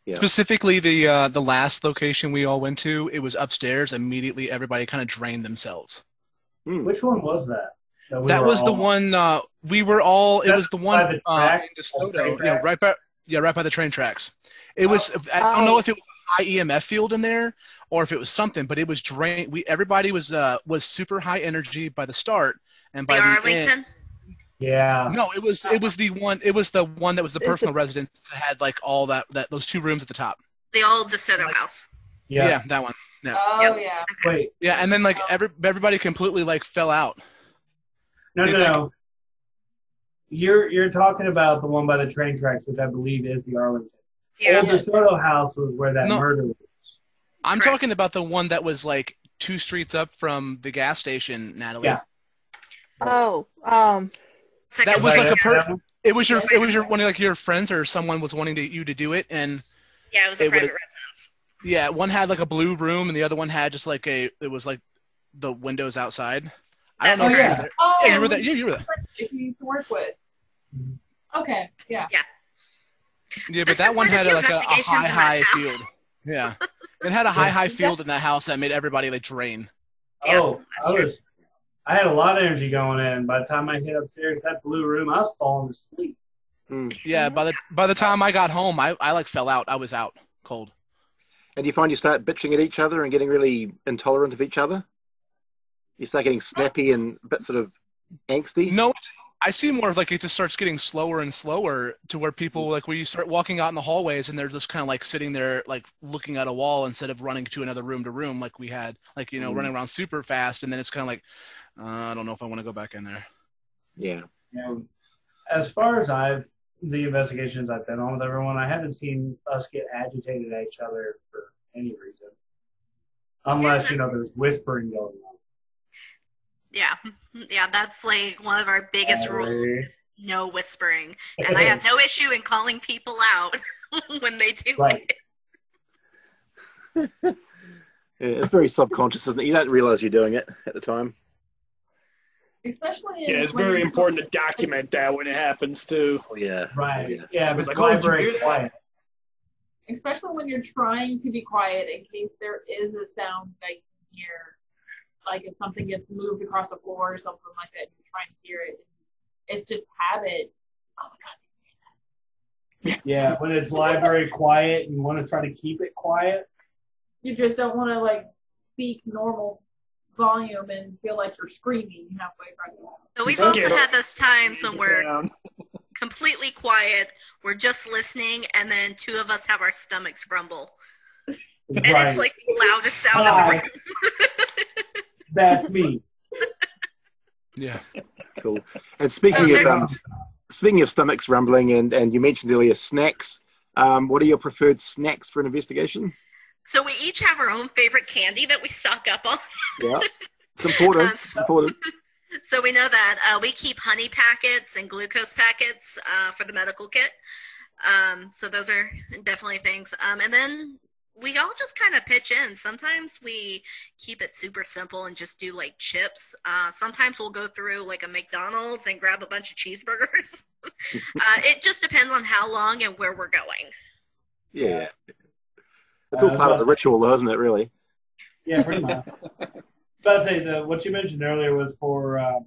Speaker 1: Yeah.
Speaker 7: Specifically, the last location we all went to, it was upstairs. Immediately, everybody kind of drained themselves.
Speaker 3: Which one was that?
Speaker 7: That was the one we were all. It was the one
Speaker 3: by the track?
Speaker 7: in DeSoto, right by the train tracks. It was. I don't know if it was a high EMF field in there or if it was something, but it was drained. Everybody was super high energy by the start, and by the
Speaker 2: Arlington?
Speaker 7: end.
Speaker 3: Yeah.
Speaker 7: No, it was the one. It was the one that was the personal residence that had like all those 2 rooms at the top.
Speaker 2: The old DeSoto house.
Speaker 7: Yeah, that one. Yeah.
Speaker 5: Oh, yeah.
Speaker 3: Wait.
Speaker 7: Yeah, and then like everybody completely like fell out.
Speaker 3: No. You're talking about the one by the train tracks, which I believe is the Arlington.
Speaker 2: Yeah.
Speaker 3: Old DeSoto house was where that
Speaker 7: No.
Speaker 3: murder was.
Speaker 7: I'm
Speaker 2: Correct.
Speaker 7: talking about the one that was like 2 streets up from the gas station, Natalie.
Speaker 3: Yeah.
Speaker 6: Oh,
Speaker 2: Second
Speaker 7: That was
Speaker 2: Street.
Speaker 7: like
Speaker 3: That one?
Speaker 7: it was your one of like your friends or someone was wanting you to do it, and
Speaker 2: Yeah, it was a
Speaker 7: it
Speaker 2: private
Speaker 7: was-
Speaker 2: residence.
Speaker 7: yeah, one had like a blue room and the other one had just like it was like the windows outside. I don't know.
Speaker 2: That's
Speaker 7: if you
Speaker 3: right.
Speaker 7: were there.
Speaker 5: Oh,
Speaker 7: Yeah, you were there. Yeah, you were there.
Speaker 5: if you used to work with. Okay, yeah.
Speaker 7: Yeah, but
Speaker 2: There's
Speaker 7: that
Speaker 2: been
Speaker 7: one
Speaker 2: quite a
Speaker 7: had
Speaker 2: few
Speaker 7: like a
Speaker 2: investigations in that
Speaker 7: high
Speaker 2: town.
Speaker 7: field. Yeah, it had a high field in that house that made everybody like drain.
Speaker 2: Yeah,
Speaker 3: Oh,
Speaker 2: that's
Speaker 3: I had a lot of energy going in. By the time I hit upstairs, that blue room, I was falling asleep.
Speaker 7: Yeah, by the time I got home, I like fell out. I was out cold.
Speaker 1: And you find you start bitching at each other and getting really intolerant of each other? You start getting snappy and a bit sort of angsty?
Speaker 7: No, I see more of like it just starts getting slower and slower to where people like where you start walking out in the hallways and they're just kind of like sitting there like looking at a wall instead of running to another room to room like we had like running around super fast, and then it's kind of like I don't know if I want to go back in there.
Speaker 1: Yeah.
Speaker 3: You know, as far as the investigations I've been on with everyone, I haven't seen us get agitated at each other for any reason, unless there's whispering going on.
Speaker 2: Yeah, that's like one of our biggest rules.
Speaker 3: Sorry.
Speaker 2: Is no whispering, and I have no issue in calling people out when they do
Speaker 3: Right.
Speaker 2: it.
Speaker 1: Yeah, it's very subconscious, isn't it? You don't realize you're doing it at the time.
Speaker 5: Especially
Speaker 4: Yeah, it's
Speaker 5: when
Speaker 4: very
Speaker 5: you're-
Speaker 4: important to document that when it happens too.
Speaker 1: Oh, yeah.
Speaker 3: Right.
Speaker 1: Yeah.
Speaker 3: Yeah,
Speaker 4: It's
Speaker 3: but
Speaker 4: like, oh, did you
Speaker 3: very
Speaker 4: hear that?
Speaker 3: quiet.
Speaker 5: Especially when you're trying to be quiet in case there is a sound that you can hear. Like if something gets moved across the floor or something like that, and you're trying to hear it. It's just habit. Oh my God.
Speaker 3: Yeah, when it's library quiet and you want to try to keep it quiet.
Speaker 5: You just don't want to like speak normal volume and feel like you're screaming halfway across the house.
Speaker 2: So we've
Speaker 4: Skip
Speaker 2: also
Speaker 4: it.
Speaker 2: had those times when we're
Speaker 4: Sound.
Speaker 2: completely quiet, we're just listening, and then two of us have our stomachs grumble, and it's like the loudest sound in the
Speaker 3: Hi.
Speaker 2: room.
Speaker 3: That's me.
Speaker 7: Yeah.
Speaker 1: Cool. And speaking of stomachs rumbling, and you mentioned earlier snacks, what are your preferred snacks for an investigation?
Speaker 2: So we each have our own favorite candy that we stock up on.
Speaker 1: Yeah. It's important. It's important.
Speaker 2: So we know that we keep honey packets and glucose packets for the medical kit. So those are definitely things. And then we all just kind of pitch in. Sometimes we keep it super simple and just do like chips. Sometimes we'll go through like a McDonald's and grab a bunch of cheeseburgers. It just depends on how long and where we're going.
Speaker 1: Yeah. It's all part of the ritual, though, isn't it, really?
Speaker 3: Yeah, pretty much. But I'd say what you mentioned earlier was for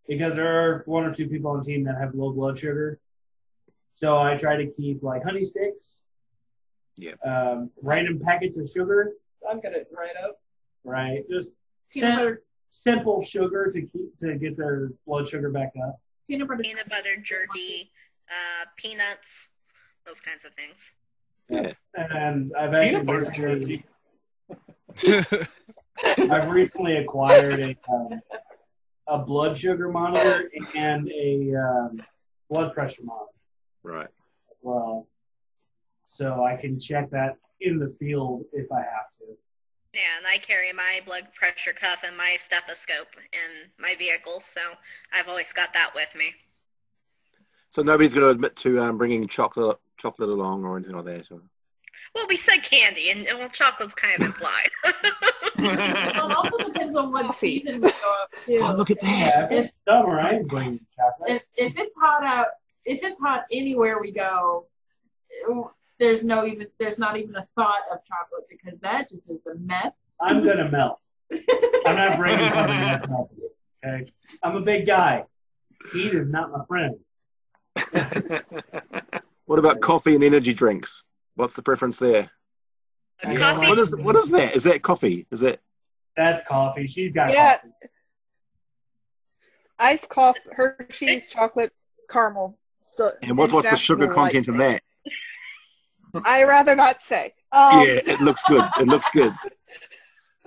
Speaker 3: because there are one or two people on the team that have low blood sugar. So I try to keep like honey sticks, random packets of sugar.
Speaker 5: I've got it right up.
Speaker 3: Right, just
Speaker 5: Peanut butter,
Speaker 3: simple sugar to get their blood sugar back up.
Speaker 5: peanut butter.
Speaker 2: Peanut butter, jerky, peanuts, those kinds of things.
Speaker 1: Yeah.
Speaker 3: And I've
Speaker 4: Peanut butter
Speaker 3: actually
Speaker 4: jerky.
Speaker 3: I've recently acquired a blood sugar monitor and a blood pressure monitor.
Speaker 1: Right.
Speaker 3: Well, so I can check that in the field if I have to.
Speaker 2: Yeah, and I carry my blood pressure cuff and my stethoscope in my vehicle, so I've always got that with me.
Speaker 1: So nobody's going to admit to bringing chocolate along or anything like that? Or...
Speaker 2: Well, we said candy, and well, chocolate's kind of implied.
Speaker 5: It also depends on what
Speaker 6: Coffee.
Speaker 5: season we go up to.
Speaker 1: Oh, look at that.
Speaker 3: Yeah, if it's summer, I ain't bringing chocolate.
Speaker 5: If it's hot out, if it's hot anywhere we go, there's not even a thought of chocolate because that just is a mess.
Speaker 3: I'm gonna melt. I'm not bringing something that's melted. Okay, I'm a big guy. Heat is not my friend.
Speaker 1: What about coffee and energy drinks? What's the preference there?
Speaker 2: Coffee.
Speaker 1: What is that? Is that coffee? Is that...
Speaker 3: That's coffee. She's got
Speaker 6: Yeah.
Speaker 3: coffee.
Speaker 6: Iced coffee, Hershey's chocolate caramel.
Speaker 1: And what's the sugar
Speaker 6: international
Speaker 1: content in
Speaker 6: light
Speaker 1: that?
Speaker 6: I rather not say.
Speaker 1: Yeah, it looks good. It looks good.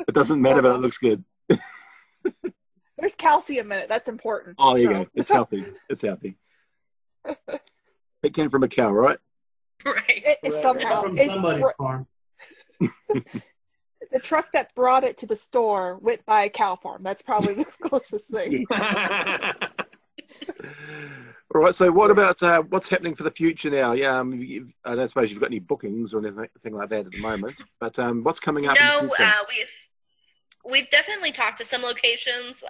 Speaker 1: It doesn't matter, but it looks good.
Speaker 6: There's calcium in it. That's important.
Speaker 1: Oh, there you
Speaker 6: So-
Speaker 1: go. It's healthy. It's healthy. It came from a cow, right?
Speaker 2: Right.
Speaker 6: It's somehow
Speaker 3: from
Speaker 6: it
Speaker 3: somebody's farm.
Speaker 6: the truck that brought it to the store went by a cow farm. That's probably the closest thing.
Speaker 1: All right. So, what about what's happening for the future now? Yeah, I don't suppose you've got any bookings or anything like that at the moment. But what's coming up?
Speaker 2: No,
Speaker 1: in the future?
Speaker 2: we've definitely talked to some locations,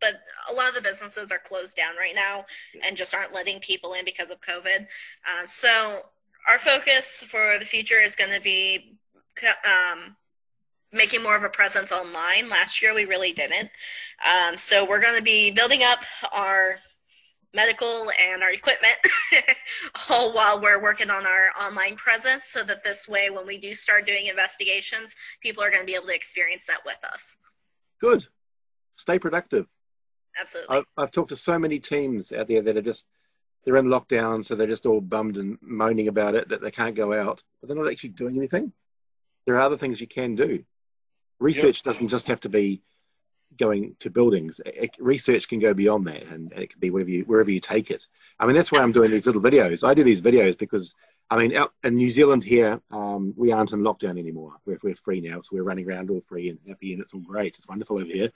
Speaker 2: but a lot of the businesses are closed down right now and just aren't letting people in because of COVID. So our focus for the future is going to be making more of a presence online. Last year we really didn't. So we're going to be building up our medical and our equipment all while we're working on our online presence, so that this way when we do start doing investigations, people are going to be able to experience that with us.
Speaker 1: Good. Stay productive.
Speaker 2: Absolutely.
Speaker 1: I've talked to so many teams out there that they're in lockdown, so they're just all bummed and moaning about it, that they can't go out, but they're not actually doing anything. There are other things you can do. Research doesn't just have to be going to buildings. Research can go beyond that, and it can be wherever you take it. I mean, that's why I'm doing these little videos. I do these videos because, I mean, out in New Zealand here, we aren't in lockdown anymore. We're free now, so we're running around all free and happy, and it's all great. It's wonderful over here.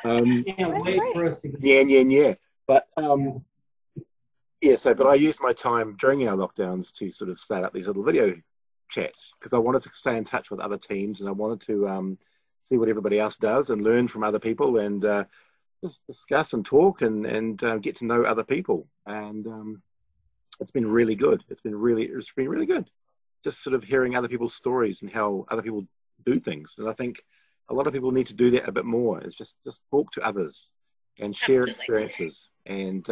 Speaker 3: Can't wait for us to get
Speaker 1: Yeah. But but I used my time during our lockdowns to sort of start up these little video chats, because I wanted to stay in touch with other teams, and I wanted to see what everybody else does and learn from other people, and just discuss and talk and get to know other people. And it's been really good. It's been really good. Just sort of hearing other people's stories and how other people do things. And I think a lot of people need to do that a bit more. Is just talk to others and share experiences and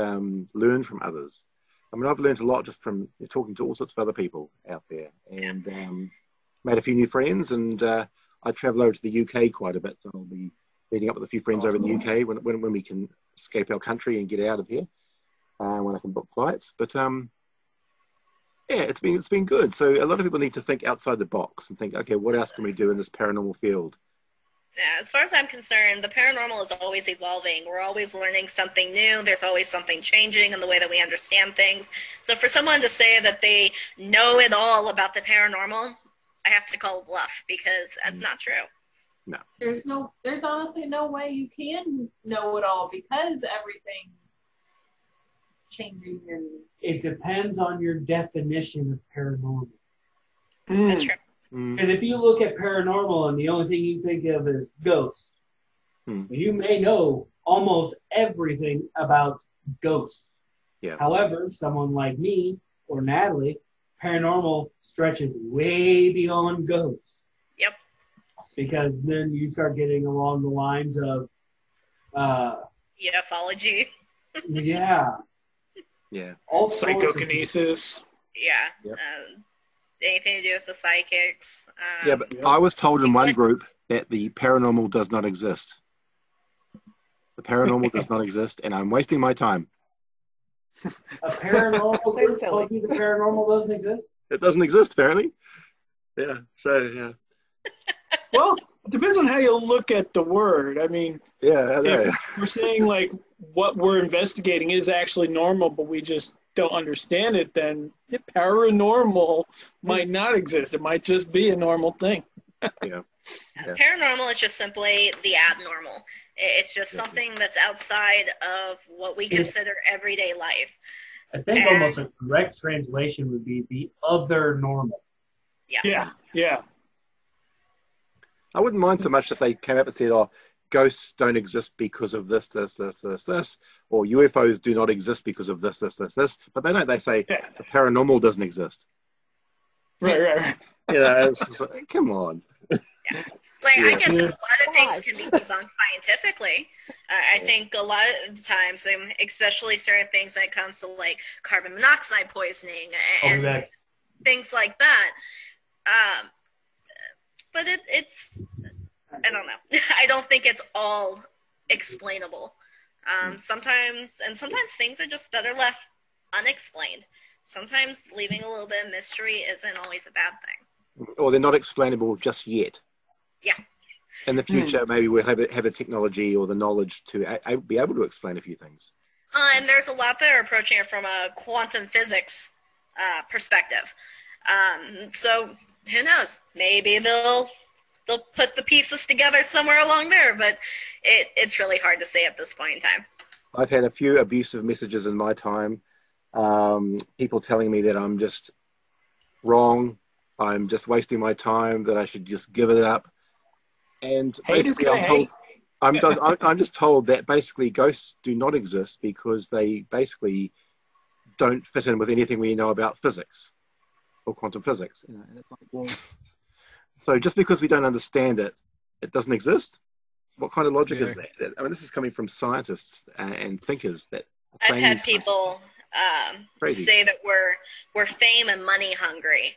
Speaker 1: learn from others. I mean, I've learned a lot just from talking to all sorts of other people out there, and made a few new friends. And I travel over to the UK quite a bit, so I'll be meeting up with a few friends over in the UK when we can escape our country and get out of here, when I can book flights. But it's been good. So a lot of people need to think outside the box and think, okay, what else can we do in this paranormal field?
Speaker 2: Yeah, as far as I'm concerned, the paranormal is always evolving. We're always learning something new. There's always something changing in the way that we understand things. So for someone to say that they know it all about the paranormal, I have to call bluff, because that's not true.
Speaker 1: No.
Speaker 5: There's honestly no way you can know it all, because everything's changing, and
Speaker 3: It depends on your definition of paranormal.
Speaker 2: That's true.
Speaker 3: Because if you look at paranormal and the only thing you think of is ghosts, you may know almost everything about ghosts.
Speaker 1: Yeah.
Speaker 3: However, someone like me or Natalie, paranormal stretches way beyond ghosts.
Speaker 2: Yep.
Speaker 3: Because then you start getting along the lines of
Speaker 2: ufology.
Speaker 3: Yeah. All
Speaker 4: Psychokinesis.
Speaker 2: Yeah.
Speaker 1: Yep.
Speaker 2: Anything to do with the psychics.
Speaker 1: But I was told in one group that the paranormal does not exist. The paranormal does not exist, and I'm wasting my time.
Speaker 3: A paranormal
Speaker 6: They're
Speaker 3: group
Speaker 6: silly.
Speaker 3: told you the paranormal doesn't exist?
Speaker 1: It doesn't exist, apparently. Yeah. So yeah.
Speaker 4: Well, it depends on how you look at the word. I mean, if we're saying like what we're investigating is actually normal, but we just don't understand it, then paranormal might not exist. It might just be a normal thing.
Speaker 1: Yeah.
Speaker 2: Paranormal is just simply the abnormal. It's just something that's outside of what we consider everyday life.
Speaker 3: I think almost a correct translation would be the other normal.
Speaker 2: Yeah.
Speaker 1: I wouldn't mind so much if they came up and said, "Oh, ghosts don't exist because of this, or UFOs do not exist because of this. But they don't. They say the paranormal doesn't exist.
Speaker 4: Right.
Speaker 1: You know, it's just like, come on.
Speaker 2: I get that a lot of things can be debunked scientifically. I think a lot of the times, especially certain things when it comes to like carbon monoxide poisoning and things like that. But it's I don't know. I don't think it's all explainable. Sometimes things are just better left unexplained. Sometimes leaving a little bit of mystery isn't always a bad thing.
Speaker 1: Or they're not explainable just yet.
Speaker 2: Yeah.
Speaker 1: In the future, maybe we'll have the technology or the knowledge to be able to explain a few things.
Speaker 2: And there's a lot that are approaching it from a quantum physics perspective. So who knows? Maybe they'll put the pieces together somewhere along there, but it's really hard to say at this point in time.
Speaker 1: I've had a few abusive messages in my time. People telling me that I'm just wrong, I'm just wasting my time, that I should just give it up. And basically, I'm just told that basically ghosts do not exist because they basically don't fit in with anything we know about physics or quantum physics. And it's like, well, so just because we don't understand it, it doesn't exist? What kind of logic is that? I mean, this is coming from scientists and thinkers that.
Speaker 2: I've had people say that we're fame and money hungry,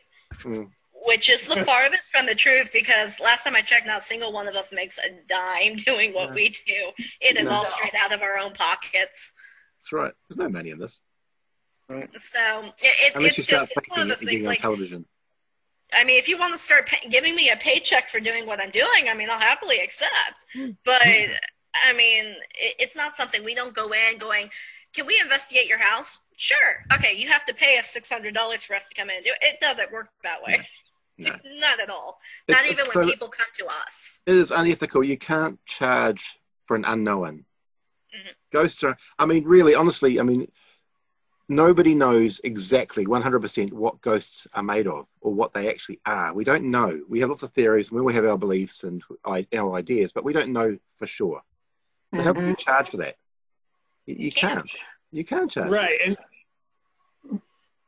Speaker 2: which is the farthest from the truth, because last time I checked, not a single one of us makes a dime doing what we do. It is all straight out of our own pockets.
Speaker 1: That's right. There's no money in this. Right.
Speaker 2: So it's one of those things like
Speaker 1: television.
Speaker 2: I mean, if you want to start giving me a paycheck for doing what I'm doing, I mean, I'll happily accept. But, I mean, it's not something we don't go in going, can we investigate your house? Sure. Okay, you have to pay us $600 for us to come in and do it. It doesn't work that way. No. Not at all. Not even when people come to us. It
Speaker 1: is unethical. You can't charge for an unknown. Ghosts are, I mean, really, honestly, I mean, nobody knows exactly 100% what ghosts are made of or what they actually are. We don't know. We have lots of theories, and we have our beliefs and our ideas, but we don't know for sure. So how can you charge for that? You can't. You can't charge.
Speaker 4: Right. And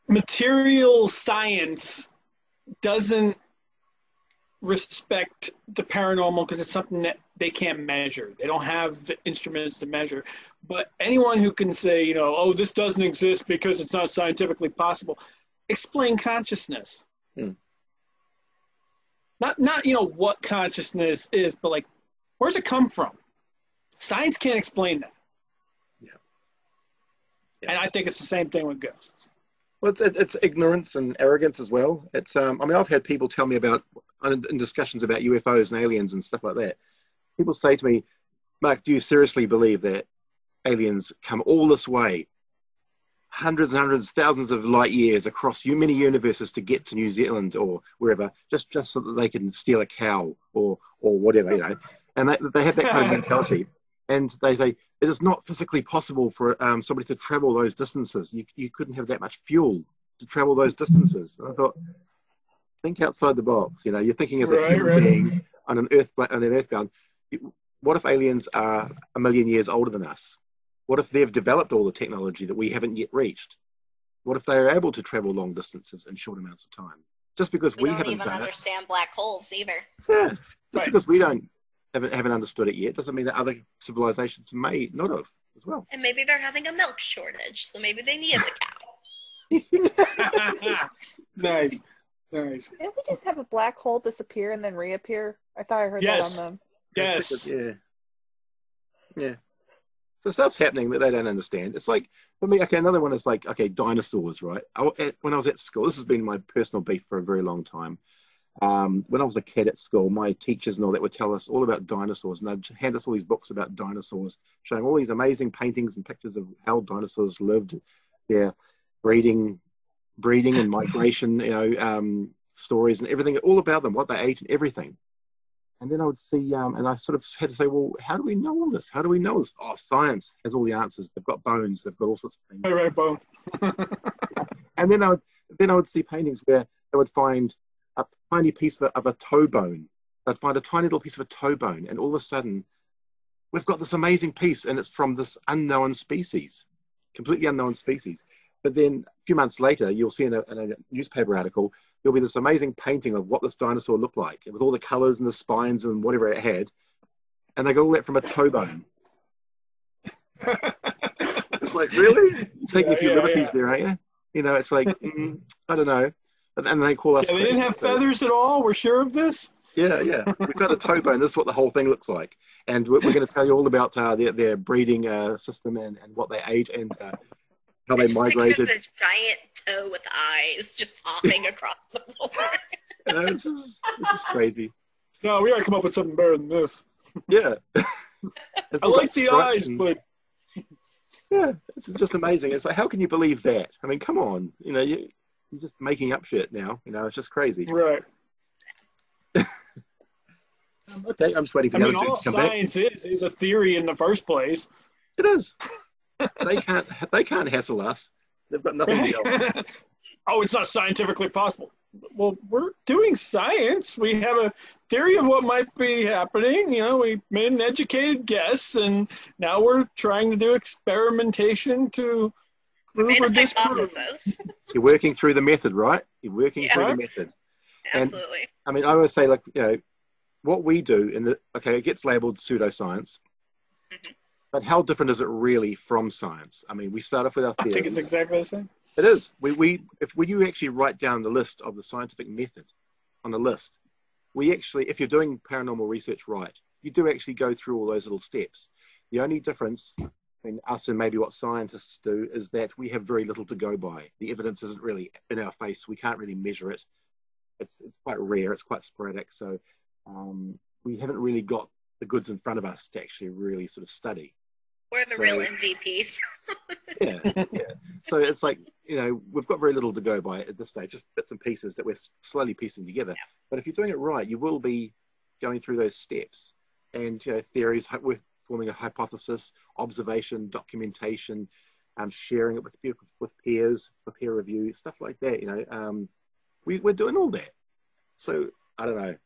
Speaker 4: material science doesn't respect the paranormal because it's something that they can't measure. They don't have the instruments to measure. But anyone who can say, you know, oh, this doesn't exist because it's not scientifically possible, explain consciousness. Not you know what consciousness is, but like, where's it come from? Science can't explain that. Yeah. And I think it's the same thing with ghosts.
Speaker 1: Well, it's ignorance and arrogance as well. It's I mean, I've had people tell me about in discussions about UFOs and aliens and stuff like that. People say to me, Mark, do you seriously believe that aliens come all this way, hundreds and hundreds, thousands of light years across many universes to get to New Zealand or wherever, just so that they can steal a cow or whatever, you know? And they have that kind of mentality. And they say, it is not physically possible for somebody to travel those distances. You couldn't have that much fuel to travel those distances. And I thought, think outside the box. You know, you're thinking as a human being on an earthbound. What if aliens are 1 million years older than us? What if they've developed all the technology that we haven't yet reached? What if they are able to travel long distances in short amounts of time? Just because we haven't
Speaker 2: even understand black holes either.
Speaker 1: Yeah, just because we haven't understood it yet doesn't mean that other civilizations may not have as well.
Speaker 2: And maybe they're having a milk shortage, so maybe they need the cow.
Speaker 4: Nice.
Speaker 6: Didn't we just have a black hole disappear and then reappear? I thought I heard that on them.
Speaker 4: Yes.
Speaker 1: Yeah. So stuff's happening that they don't understand. It's like, for me, okay, another one is like, okay, dinosaurs, right? When I was at school, this has been my personal beef for a very long time. When I was a kid at school, my teachers and all that would tell us all about dinosaurs, and they'd hand us all these books about dinosaurs, showing all these amazing paintings and pictures of how dinosaurs lived, their breeding and migration, you know, stories and everything, all about them, what they ate and everything. And then I would see, and I sort of had to say, well, how do we know all this? How do we know this? Oh, science has all the answers. They've got bones. They've got all sorts of things.
Speaker 4: Right, bone.
Speaker 1: And then I would see paintings where they would find a tiny piece of a toe bone. They'd find a tiny little piece of a toe bone, and all of a sudden, we've got this amazing piece, and it's from this unknown species, completely unknown species. But then a few months later, you'll see in a newspaper article, there'll be this amazing painting of what this dinosaur looked like, with all the colors and the spines and whatever it had. And they got all that from a toe bone. It's like, really? You're taking a few liberties there, aren't you? You know, it's like, I don't know. But then they call us.
Speaker 4: Yeah, they didn't have feathers at all? We're sure of this?
Speaker 1: Yeah. We've got a toe bone. This is what the whole thing looks like. And we're going to tell you all about their breeding system and what they ate and how they migrated.
Speaker 2: This giant toe with eyes just hopping across the floor.
Speaker 1: You know, this is crazy.
Speaker 4: No, we got to come up with something better than this.
Speaker 1: Yeah.
Speaker 4: I like the eyes, but...
Speaker 1: Yeah, it's just amazing. It's like, how can you believe that? I mean, come on. You know, You're just making up shit now. You know, it's just crazy.
Speaker 4: Right.
Speaker 1: Okay, I'm just waiting for
Speaker 4: I
Speaker 1: the
Speaker 4: mean,
Speaker 1: other dude
Speaker 4: all
Speaker 1: to come back.
Speaker 4: science is a theory in the first place.
Speaker 1: It is. They can't hassle us. They've got nothing to go.
Speaker 4: Oh, it's not scientifically possible. Well, we're doing science. We have a theory of what might be happening. You know, we made an educated guess, and now we're trying to do experimentation to prove or disprove.
Speaker 1: You're working through the method, right? You're working through the method.
Speaker 2: Absolutely.
Speaker 1: And, I mean, I always say, like, you know, what we do it gets labeled pseudoscience, but how different is it really from science? I mean, we start off with our theories.
Speaker 4: I think it's exactly the same.
Speaker 1: It is. When you actually write down the list of the scientific method on the list, we actually, if you're doing paranormal research right, you do actually go through all those little steps. The only difference between us and maybe what scientists do is that we have very little to go by. The evidence isn't really in our face. We can't really measure it. It's quite rare. It's quite sporadic. So we haven't really got the goods in front of us to actually really sort of study.
Speaker 2: We're the real MVPs.
Speaker 1: yeah. So it's like, you know, we've got very little to go by at this stage, just bits and pieces that we're slowly piecing together. Yeah. But if you're doing it right, you will be going through those steps. And, you know, theories, we're forming a hypothesis, observation, documentation, sharing it with peers for peer review, stuff like that, you know. We're doing all that. So, I don't know.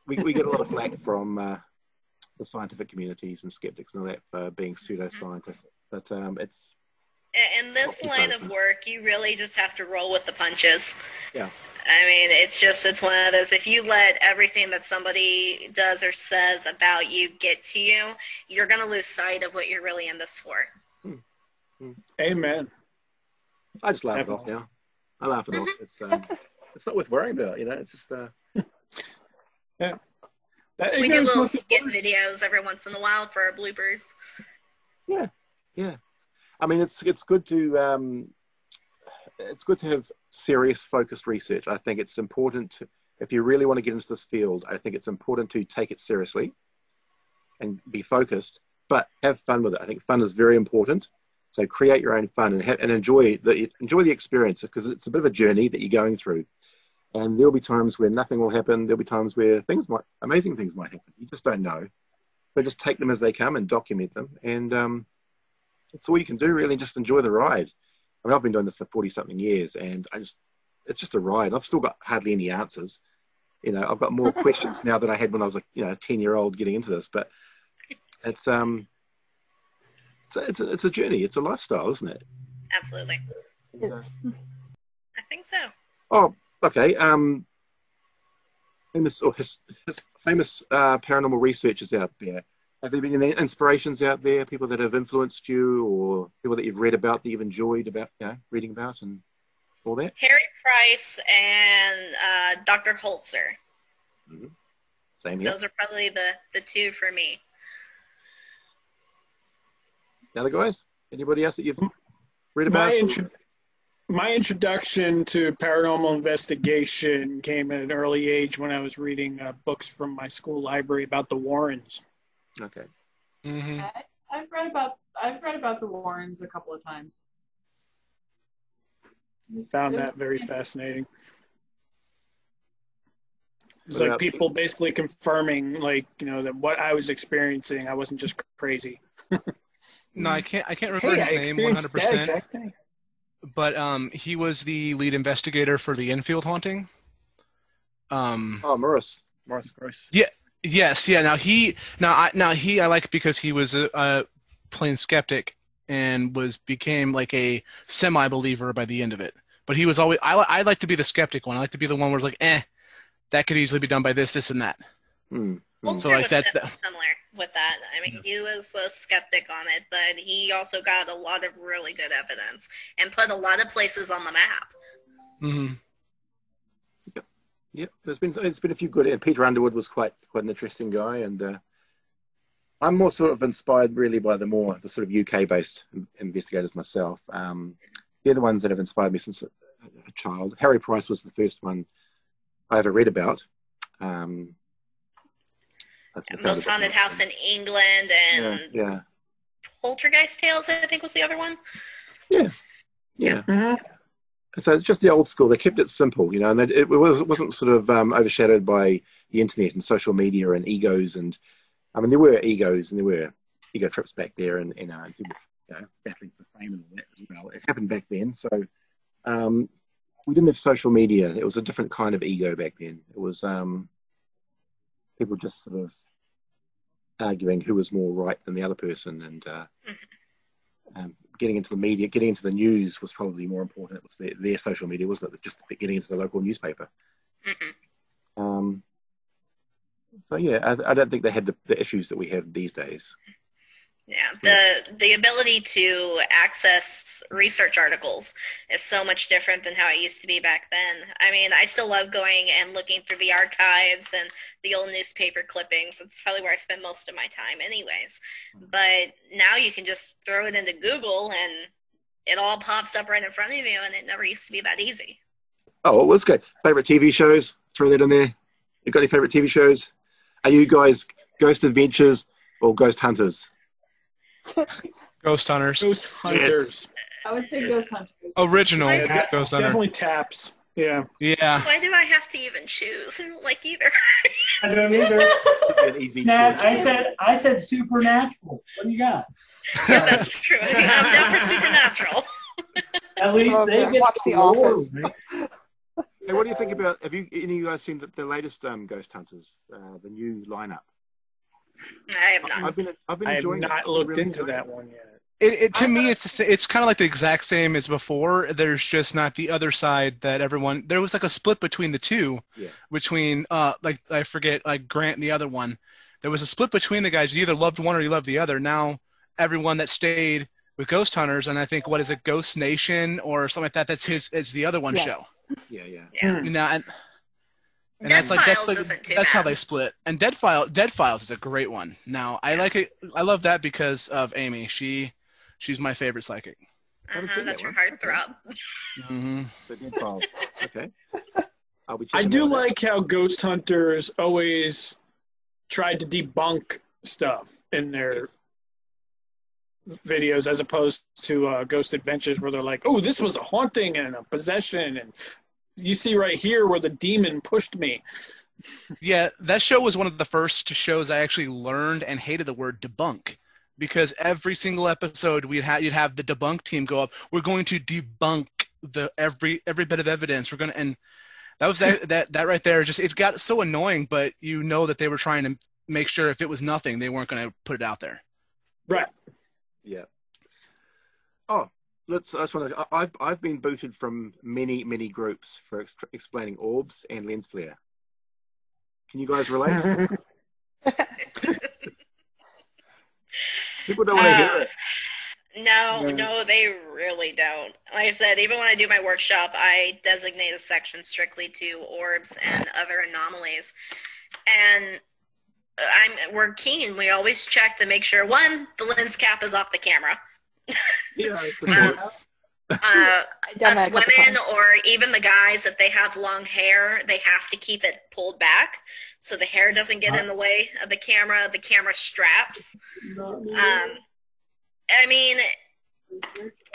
Speaker 1: We get a lot of flack from the scientific communities and skeptics and all that for being pseudoscientific, but it's
Speaker 2: in this line of work, you really just have to roll with the punches.
Speaker 1: Yeah.
Speaker 2: I mean, it's one of those, if you let everything that somebody does or says about you get to you, you're going to lose sight of what you're really in this for.
Speaker 4: Amen.
Speaker 1: I just laugh it off now. I laugh it off. It's not worth worrying about, you know. It's just
Speaker 4: yeah.
Speaker 2: We do little skit videos every once in a while for our bloopers.
Speaker 1: Yeah. I mean, it's good to have serious, focused research. I think it's important to, if you really want to get into this field, I think it's important to take it seriously and be focused, but have fun with it. I think fun is very important. So create your own fun and enjoy the experience, because it's a bit of a journey that you're going through. And there'll be times where nothing will happen. There'll be times where amazing things might happen. You just don't know. So just take them as they come and document them. And that's all you can do, really. Just enjoy the ride. I mean, I've been doing this for 40-something years, and it's just a ride. I've still got hardly any answers. You know, I've got more questions now than I had when I was a 10-year-old getting into this. But it's a journey. It's a lifestyle, isn't it?
Speaker 2: Absolutely. I think so.
Speaker 1: Oh. Okay, famous paranormal researchers out there. Have there been any inspirations out there, people that have influenced you, or people that you've read about that you've enjoyed about, reading about and all that?
Speaker 2: Harry Price and Dr. Holzer.
Speaker 1: Mm-hmm. Same here.
Speaker 2: Those are probably the two for me.
Speaker 1: The other guys? Anybody else that you've read about?
Speaker 4: My introduction to paranormal investigation came at an early age when I was reading books from my school library about the Warrens.
Speaker 1: Okay.
Speaker 5: Mm-hmm. I've read about the Warrens a couple of times.
Speaker 4: Found that very fascinating. It's like people basically confirming, that what I was experiencing, I wasn't just crazy.
Speaker 7: No, I can't remember his name 100%.
Speaker 4: That exact thing.
Speaker 7: But he was the lead investigator for the Enfield haunting.
Speaker 1: Morris Gross.
Speaker 7: Yeah. Yes. Yeah. Now he I like because he was a plain skeptic and became like a semi-believer by the end of it. But he was always I like to be the skeptic one. I like to be the one where it's like, that could easily be done by this, and that.
Speaker 2: Holzer
Speaker 7: so like
Speaker 2: was similar with that. I mean, he was a skeptic on it, but he also got a lot of really good evidence and put a lot of places on the map.
Speaker 7: Mm-hmm.
Speaker 1: Yep. It's been a few good. Peter Underwood was quite an interesting guy, and I'm more sort of inspired really by the sort of UK-based investigators myself. They're the ones that have inspired me since a child. Harry Price was the first one I ever read about.
Speaker 2: Most Haunted House in England and Poltergeist Tales, I think, was the other one.
Speaker 1: Yeah. Mm-hmm. So it's just the old school. They kept it simple, you know, and it wasn't sort of overshadowed by the internet and social media and egos. And I mean, there were egos and there were ego trips back there, and people, you know, battling for fame and all that as well. It happened back then. So we didn't have social media. It was a different kind of ego back then. It was people just sort of arguing who was more right than the other person, and getting into the media, getting into the news was probably more important. It was their social media, wasn't it? Just getting into the local newspaper. So yeah, I don't think they had the issues that we have these days.
Speaker 2: Yeah, the ability to access research articles is so much different than how it used to be back then. I mean, I still love going and looking through the archives and the old newspaper clippings. It's probably where I spend most of my time anyways. But now you can just throw it into Google and it all pops up right in front of you, and it never used to be that easy.
Speaker 1: Oh, well, let's go. Favorite TV shows? Throw that in there. You got any favorite TV shows? Are you guys Ghost Adventures or Ghost Hunters?
Speaker 7: Ghost Hunters.
Speaker 4: Ghost Hunters.
Speaker 5: Yes. I would say Ghost Hunters.
Speaker 7: Original Ghost Hunter.
Speaker 4: Definitely Taps. Yeah.
Speaker 7: Yeah.
Speaker 2: Why do I have to even choose? I don't like either.
Speaker 3: I don't either.
Speaker 1: An easy
Speaker 3: Nat,
Speaker 1: choice.
Speaker 3: I said Supernatural. What do you got?
Speaker 2: Yeah, that's true. I'm down for Supernatural.
Speaker 3: At least they get
Speaker 6: watch The Office.
Speaker 1: Hey, what do you think about? Have any of you guys seen the latest Ghost Hunters, the new lineup?
Speaker 2: I have not.
Speaker 1: I've been
Speaker 4: I have
Speaker 1: enjoying it.
Speaker 4: not looked into that one yet.
Speaker 7: To me, it's kind of like the exact same as before. There's just not the other side that everyone. There was like a split between the two, between like I forget, like Grant and the other one. There was a split between the guys. You either loved one or you loved the other. Now everyone that stayed with Ghost Hunters, and I think what is it, Ghost Nation or something like that? It's the other one show.
Speaker 1: Yeah.
Speaker 7: You know, and
Speaker 2: Dead
Speaker 7: that's
Speaker 2: Files isn't too
Speaker 7: that's how
Speaker 2: bad.
Speaker 7: they split. And Dead Files is a great one. Now I like it. I love that because of Amy. She's my favorite psychic.
Speaker 2: That's your heartthrob.
Speaker 7: Mm-hmm.
Speaker 1: The Dead Files. Okay.
Speaker 4: I do like how Ghost Hunters always tried to debunk stuff in their videos, as opposed to Ghost Adventures, where they're like, "Oh, this was a haunting and a possession," and you see right here where the demon pushed me.
Speaker 7: Yeah, that show was one of the first shows I actually learned and hated the word debunk, because every single episode you'd have the debunk team go up. We're going to debunk every bit of evidence. We're going to, and that was that right there. Just it got so annoying, but you know that they were trying to make sure if it was nothing, they weren't going to put it out there.
Speaker 4: Right.
Speaker 1: Yeah. Oh, I've been booted from many groups for explaining orbs and lens flare. Can you guys relate? People don't want to hear it.
Speaker 2: No, they really don't. Like I said, even when I do my workshop, I designate a section strictly to orbs and other anomalies. And we're keen. We always check to make sure, one, the lens cap is off the camera.
Speaker 1: Yeah, it's important.
Speaker 2: Us women or even the guys, if they have long hair, they have to keep it pulled back so the hair doesn't get in the way of the camera straps. I mean,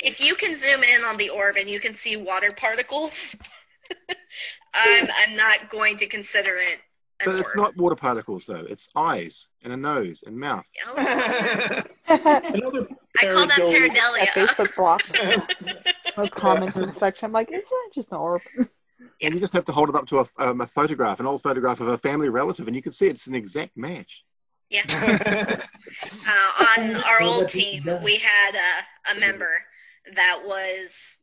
Speaker 2: if you can zoom in on the orb and you can see water particles, I'm not going to consider it an
Speaker 1: But it's
Speaker 2: orb.
Speaker 1: not water particles, though. It's eyes and a nose and mouth.
Speaker 2: Oh.
Speaker 4: Another
Speaker 2: I call that
Speaker 6: That
Speaker 2: pareidolia.
Speaker 6: Facebook block. No comments in the section. I'm like, it's not just an orb.
Speaker 1: And you just have to hold it up to a photograph, an old photograph of a family relative, and you can see it's an exact match.
Speaker 2: Yeah. On our old team, we had a member that was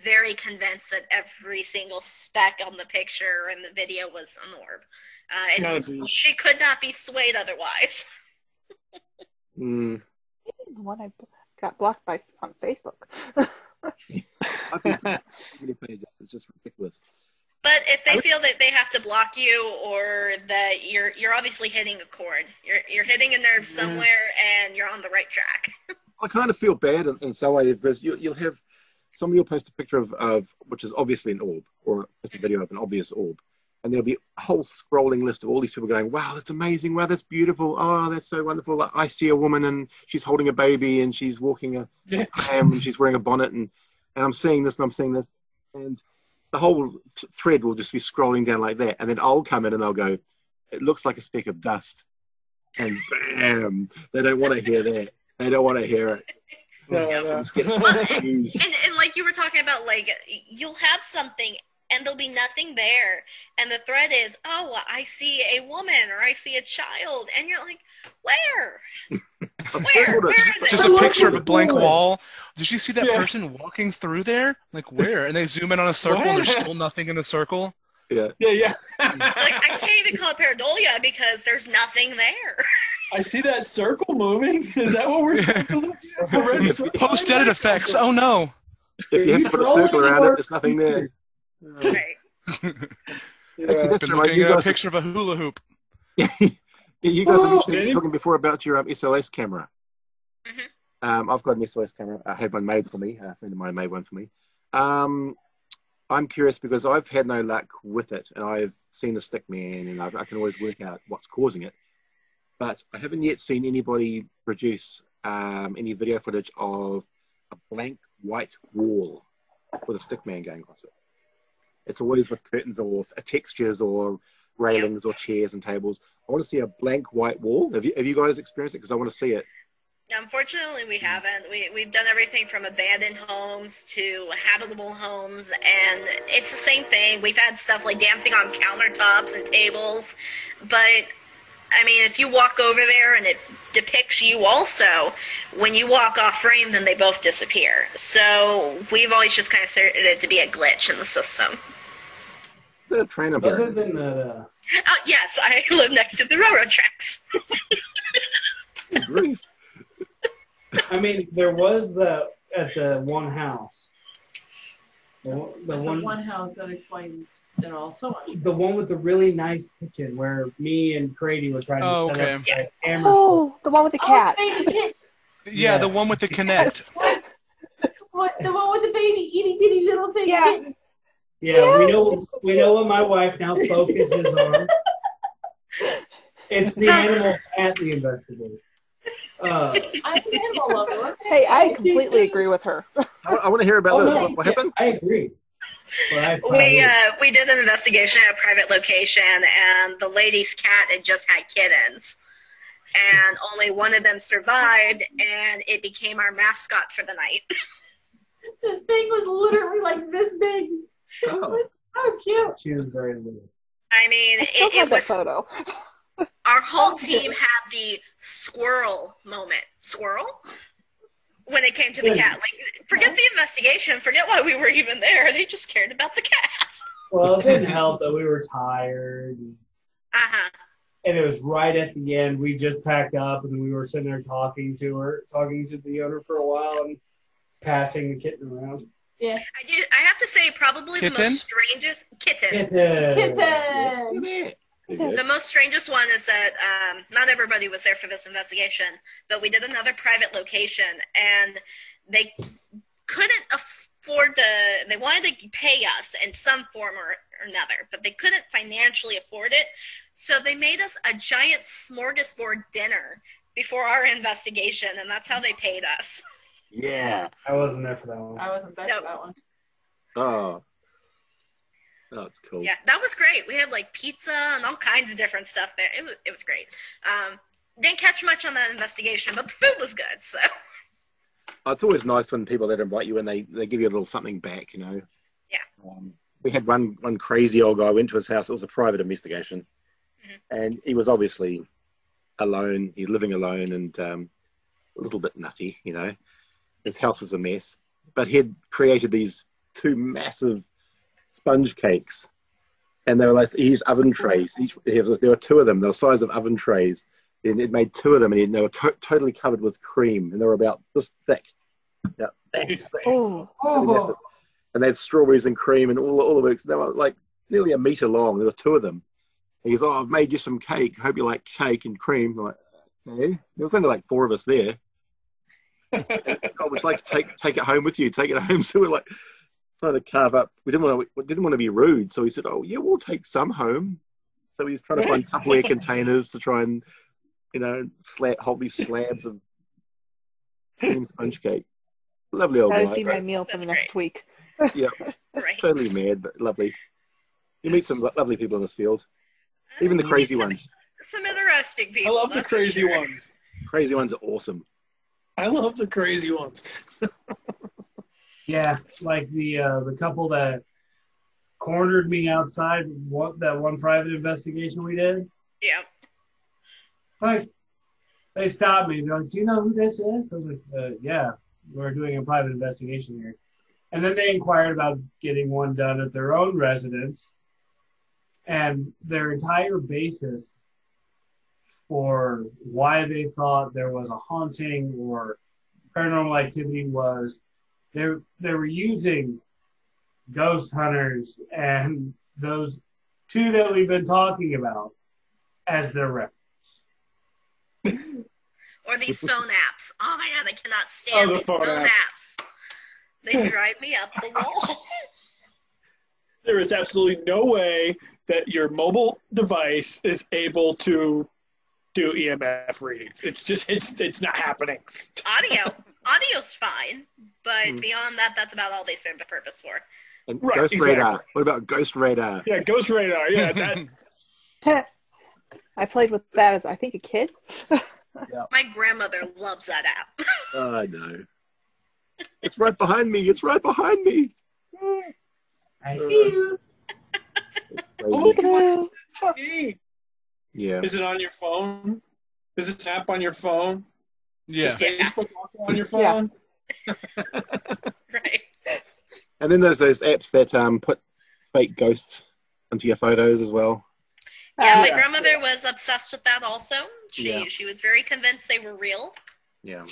Speaker 2: very convinced that every single speck on the picture and the video was an orb. And she could not be swayed otherwise.
Speaker 1: Mm.
Speaker 6: The one I got blocked by on Facebook.
Speaker 1: It's just ridiculous.
Speaker 2: But if they feel that they have to block you, or that you're obviously hitting a chord, you're hitting a nerve somewhere, and you're on the right track.
Speaker 1: I kind of feel bad in some way, because you'll have somebody will post a picture of which is obviously an orb, or just a video of an obvious orb, and there'll be a whole scrolling list of all these people going, "Wow, that's amazing! Wow, that's beautiful! Oh, that's so wonderful! I see a woman and she's holding a baby and she's walking a ham and she's wearing a bonnet and I'm seeing this and I'm seeing this." and the whole thread will just be scrolling down like that, and then I'll come in and they'll go, it looks like a speck of dust, and bam, they don't want to hear that. They don't want to hear it. Just get confused.
Speaker 2: And like you were talking about, like, you'll have something and there'll be nothing there, and the thread is, oh, I see a woman or I see a child, and you're like, where? Where is it?
Speaker 7: Just a picture of a blank wall. Did you see that person walking through there? Like, where? And they zoom in on a circle and there's still nothing in the circle.
Speaker 1: Yeah.
Speaker 2: Like, I can't even call it pareidolia because there's nothing there.
Speaker 8: I see that circle moving. Is that what we're supposed to look?
Speaker 7: Post-edit effects. Oh, no.
Speaker 1: If you have to put a circle around it, there's nothing there.
Speaker 2: Right.
Speaker 1: Actually, that's
Speaker 7: Been
Speaker 1: right.
Speaker 7: looking
Speaker 1: You
Speaker 7: at a
Speaker 1: guys,
Speaker 7: picture of a hula hoop.
Speaker 1: you guys are talking before about your SLS camera.
Speaker 2: Mm-hmm.
Speaker 1: I've got an SLS camera. I had one made for me. A friend of mine made one for me. I'm curious because I've had no luck with it, and I've seen the stick man, and I can always work out what's causing it. But I haven't yet seen anybody produce any video footage of a blank white wall with a stick man going across it. It's always with curtains or textures or railings or chairs and tables. I want to see a blank white wall. Have you guys experienced it? Because I want to see it.
Speaker 2: Unfortunately, we haven't. We've done everything from abandoned homes to habitable homes, and it's the same thing. We've had stuff like dancing on countertops and tables, but I mean, if you walk over there and it depicts you also, when you walk off frame, then they both disappear. So we've always just kind of considered it to be a glitch in the system.
Speaker 1: The train up
Speaker 3: Other than that,
Speaker 2: Oh, yes, I live next to the railroad tracks.
Speaker 1: Grief.
Speaker 3: I mean, there was at the one house. The
Speaker 5: one house that explains it all so much.
Speaker 3: The one with the really nice kitchen where me and Grady were trying to set up the camera.
Speaker 6: Oh, the one with the cat.
Speaker 7: Yeah, the one with the Kinect.
Speaker 5: What, the one with the baby, itty bitty little thing?
Speaker 6: Yeah.
Speaker 3: Yeah, we know what my wife now focuses on. It's the animal at the investigation.
Speaker 5: I'm an animal lover.
Speaker 6: Hey, I completely agree with her.
Speaker 1: I want to hear about this. What happened?
Speaker 3: I agree.
Speaker 2: We did an investigation at a private location, and the lady's cat had just had kittens, and only one of them survived, and it became our mascot for the night.
Speaker 5: This thing was literally like this big. It was so cute.
Speaker 3: She was very little.
Speaker 2: I mean, it was.
Speaker 6: Photo.
Speaker 2: Our whole team had the squirrel moment. Squirrel? When it came to the cat. Like, forget the investigation. Forget why we were even there. They just cared about the cat.
Speaker 3: Well, it didn't help that we were tired.
Speaker 2: Uh-huh.
Speaker 3: And it was right at the end. We just packed up, and we were sitting there talking to the owner for a while and passing the kitten around.
Speaker 5: Yeah.
Speaker 2: I have to say, probably the most strangest... Kitten. The most strangest one is that not everybody was there for this investigation, but we did another private location, and they couldn't afford to, they wanted to pay us in some form or another, but they couldn't financially afford it, so they made us a giant smorgasbord dinner before our investigation, and that's how they paid us.
Speaker 1: Yeah.
Speaker 3: I wasn't there for that one.
Speaker 5: I wasn't there for that one.
Speaker 1: Oh, that's cool.
Speaker 2: Yeah, that was great. We had like pizza and all kinds of different stuff there. It was great. Didn't catch much on that investigation, but the food was good. So
Speaker 1: it's always nice when people that invite you in, they give you a little something back, you know.
Speaker 2: Yeah.
Speaker 1: We had one crazy old guy went to his house. It was a private investigation, and he was obviously alone. He's living alone and a little bit nutty, you know. His house was a mess, but he had created these two massive sponge cakes, and they were like these oven trays. There were two of them. They were the size of oven trays, and it made two of them, and they were totally covered with cream, and they were about this thick. Yeah, this thick. Really massive. And they had strawberries and cream and all the works. They were like nearly a meter long. There were two of them. He goes, "Oh, I've made you some cake. Hope you like cake and cream." I'm like, okay. There was only like four of us there. Oh, would you like to take it home with you? Take it home. So we're like trying to carve up. We didn't want to be rude, so he said, "Oh yeah, we'll take some home." So he's trying to find Tupperware containers to try and, you know, hold these slabs of cream sponge cake. Lovely old guy.
Speaker 6: That'd be my meal for the next week.
Speaker 1: Yeah,
Speaker 2: Right.
Speaker 1: Totally mad, but lovely. You meet some lovely people in this field. Even the crazy ones.
Speaker 2: Some interesting
Speaker 4: I
Speaker 2: people.
Speaker 4: love the
Speaker 2: that's for
Speaker 4: crazy
Speaker 2: sure.
Speaker 4: ones.
Speaker 1: Crazy ones are awesome.
Speaker 4: I love the crazy ones.
Speaker 3: Yeah, like the couple that cornered me outside that one private investigation we did.
Speaker 2: Yeah.
Speaker 3: Like, they stopped me. They're like, "Do you know who this is?" I was like, "Yeah, we're doing a private investigation here." And then they inquired about getting one done at their own residence, and their entire basis for why they thought there was a haunting or paranormal activity was they were using ghost hunters and those two that we've been talking about as their reference.
Speaker 2: Or these phone apps. Oh my god, I cannot stand
Speaker 4: the
Speaker 2: these
Speaker 4: phone
Speaker 2: phone
Speaker 4: apps.
Speaker 2: apps. They drive me up the wall.
Speaker 4: There is absolutely no way that your mobile device is able to do EMF readings. It's just, it's not happening.
Speaker 2: Audio's fine, but beyond that, that's about all they serve the purpose for.
Speaker 1: And
Speaker 4: Right,
Speaker 1: Ghost
Speaker 4: exactly.
Speaker 1: Radar. What about Ghost Radar?
Speaker 4: Yeah, Ghost Radar. Yeah, that.
Speaker 6: I played with that as, I think, a kid.
Speaker 2: My grandmother loves that app.
Speaker 1: Oh, I know. It's right behind me. It's right behind me.
Speaker 3: I see you.
Speaker 4: Look at
Speaker 6: Hello.
Speaker 4: that.
Speaker 1: Yeah.
Speaker 4: Is it on your phone? Is it an app on your phone?
Speaker 7: Yeah.
Speaker 4: Is Facebook also on your phone?
Speaker 2: Right.
Speaker 1: And then there's those apps that put fake ghosts into your photos as well.
Speaker 2: Yeah, my
Speaker 4: Yeah.
Speaker 2: grandmother was obsessed with that also. She was very convinced they were real.
Speaker 1: Yeah.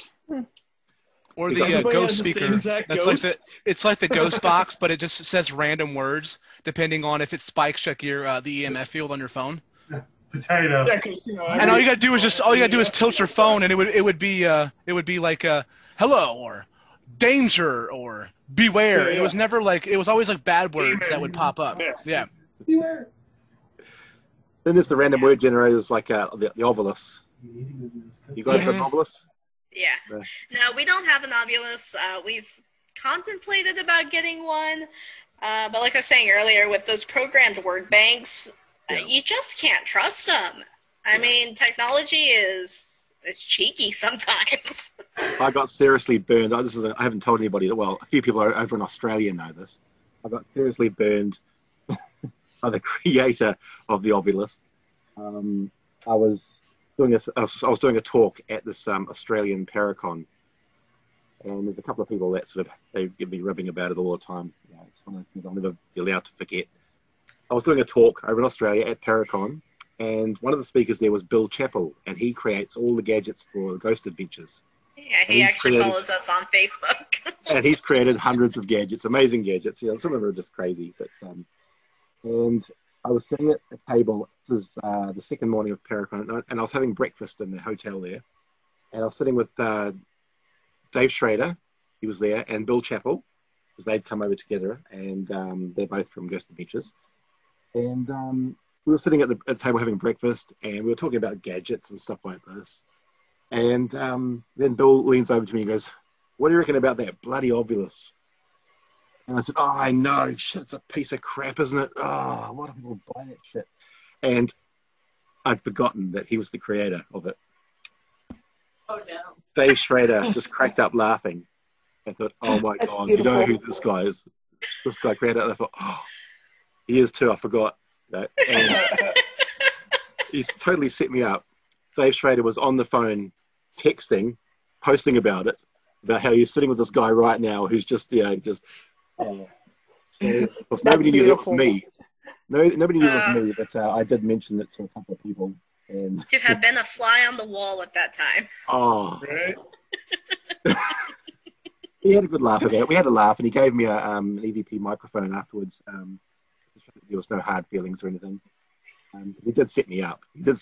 Speaker 7: Or
Speaker 1: Because
Speaker 7: the
Speaker 4: everybody
Speaker 7: ghost
Speaker 4: has the
Speaker 7: speaker.
Speaker 4: same exact
Speaker 7: That's
Speaker 4: ghost.
Speaker 7: it's like the ghost box, but it just says random words depending on if it spikes like your the EMF field on your phone.
Speaker 3: Potato.
Speaker 4: Yeah, 'cause, you know,
Speaker 7: And all you gotta do is tilt your phone, and it would be like hello or danger or beware.
Speaker 4: Yeah,
Speaker 7: It was never like, it was always like bad words
Speaker 4: Demon.
Speaker 7: that would pop up.
Speaker 4: Yeah.
Speaker 7: Yeah.
Speaker 1: Then there's the random word generators like the Ovilus. You guys got an Ovilus?
Speaker 2: Yeah.
Speaker 1: No.
Speaker 2: No, we don't have an Ovilus. We've contemplated about getting one. But like I was saying earlier, with those programmed word banks, you just can't trust them. I mean, technology is cheeky sometimes.
Speaker 1: I got seriously burned. I haven't told anybody. Well, a few people over in Australia know this. I got seriously burned by the creator of the Ovilus. I was doing a talk at this Australian Paracon, and there's a couple of people that they give me ribbing about it all the time. Yeah, it's one of those things I'll never be allowed to forget. I was doing a talk over in Australia at Paracon, and one of the speakers there was Bill Chappell, and he creates all the gadgets for Ghost Adventures.
Speaker 2: Yeah, he actually follows us on Facebook.
Speaker 1: And he's created hundreds of gadgets, amazing gadgets. You know, some of them are just crazy. But and I was sitting at a table. This is the second morning of Paracon, and I was having breakfast in the hotel there. And I was sitting with Dave Schrader, he was there, and Bill Chappell, because they'd come over together, and they're both from Ghost Adventures. And we were sitting at the table having breakfast, and we were talking about gadgets and stuff like this. And then Bill leans over to me and goes, "What do you reckon about that bloody Ovilus?" And I said, "Oh, I know. Shit, it's a piece of crap, isn't it? Oh, why do people buy that shit?" And I'd forgotten that he was the creator of it.
Speaker 5: Oh no.
Speaker 1: Dave Schrader just cracked up laughing. I thought, oh my
Speaker 6: That's
Speaker 1: God, you know
Speaker 6: beautiful.
Speaker 1: who this guy is? This guy created it. And I thought, oh, he is too. I forgot. That. And he's totally set me up. Dave Schrader was on the phone texting, posting about it, about how he's sitting with this guy right now who's just, because nobody knew that was
Speaker 6: beautiful.
Speaker 1: me. No, nobody knew it was me, but I did mention it to a couple of people. And
Speaker 2: To have been a fly on the wall at that time.
Speaker 1: oh,
Speaker 4: Right?
Speaker 1: he had a good laugh about it. We had a laugh, and he gave me an EVP microphone afterwards. To show that there was no hard feelings or anything. Because he did set me up. But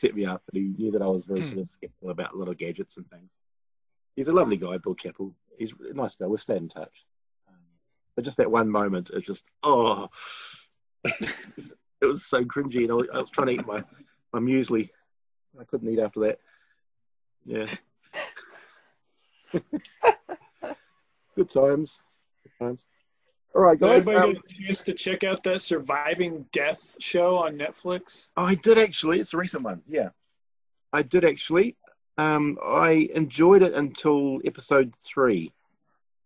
Speaker 1: he knew that I was very sort of skeptical about little gadgets and things. He's a lovely guy, Bill Chappell. He's a nice guy. We'll stay in touch. But just that one moment, it just, oh, it was so cringy. And I was trying to eat my muesli. I couldn't eat after that. Yeah. Good times. Good times. All right,
Speaker 4: Did
Speaker 1: guys.
Speaker 4: anybody get a chance to check out that Surviving Death show on Netflix?
Speaker 1: I did actually. It's a recent one. Yeah, I did actually. I enjoyed it until episode 3,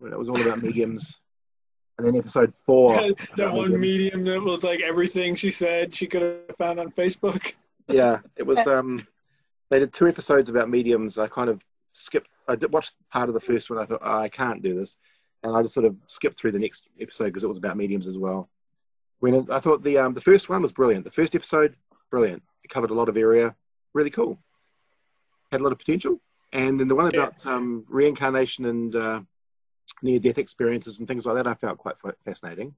Speaker 1: when it was all about mediums, and then episode 4.
Speaker 4: That one medium that was like everything she said she could have found on Facebook.
Speaker 1: Yeah, it was. They did 2 episodes about mediums. I kind of skipped. I did watch part of the first one. I thought, I can't do this, and I just sort of skipped through the next episode because it was about mediums as well. I thought the first one was brilliant. The first episode, brilliant. It covered a lot of area, really cool. Had a lot of potential. And then the one about reincarnation and near-death experiences and things like that, I found quite fascinating.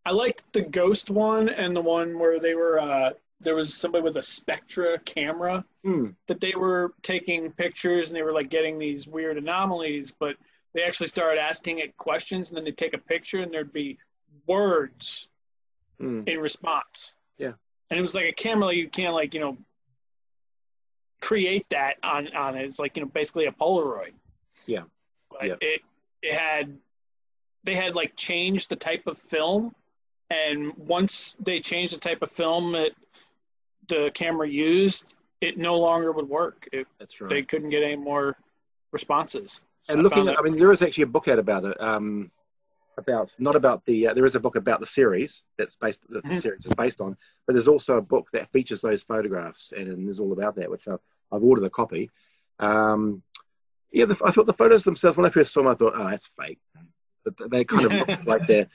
Speaker 4: I liked the ghost one and the one where they were there was somebody with a Spectra camera that they were taking pictures and they were like getting these weird anomalies, but they actually started asking it questions and then they'd take a picture and there'd be words in response. Yeah. And it was like a camera you can't like, create that on it. It's like, basically a Polaroid. Yeah. But they had like changed the type of film, and once they changed the type of film that the camera used, it no longer would work. That's right. They couldn't get any more responses. So
Speaker 1: and there is actually a book out about it. There is a book about the series that the series is based on, but there's also a book that features those photographs, and is all about that, which I've ordered a copy. I thought the photos themselves, when I first saw them, I thought, oh, that's fake. But they kind of look like they're,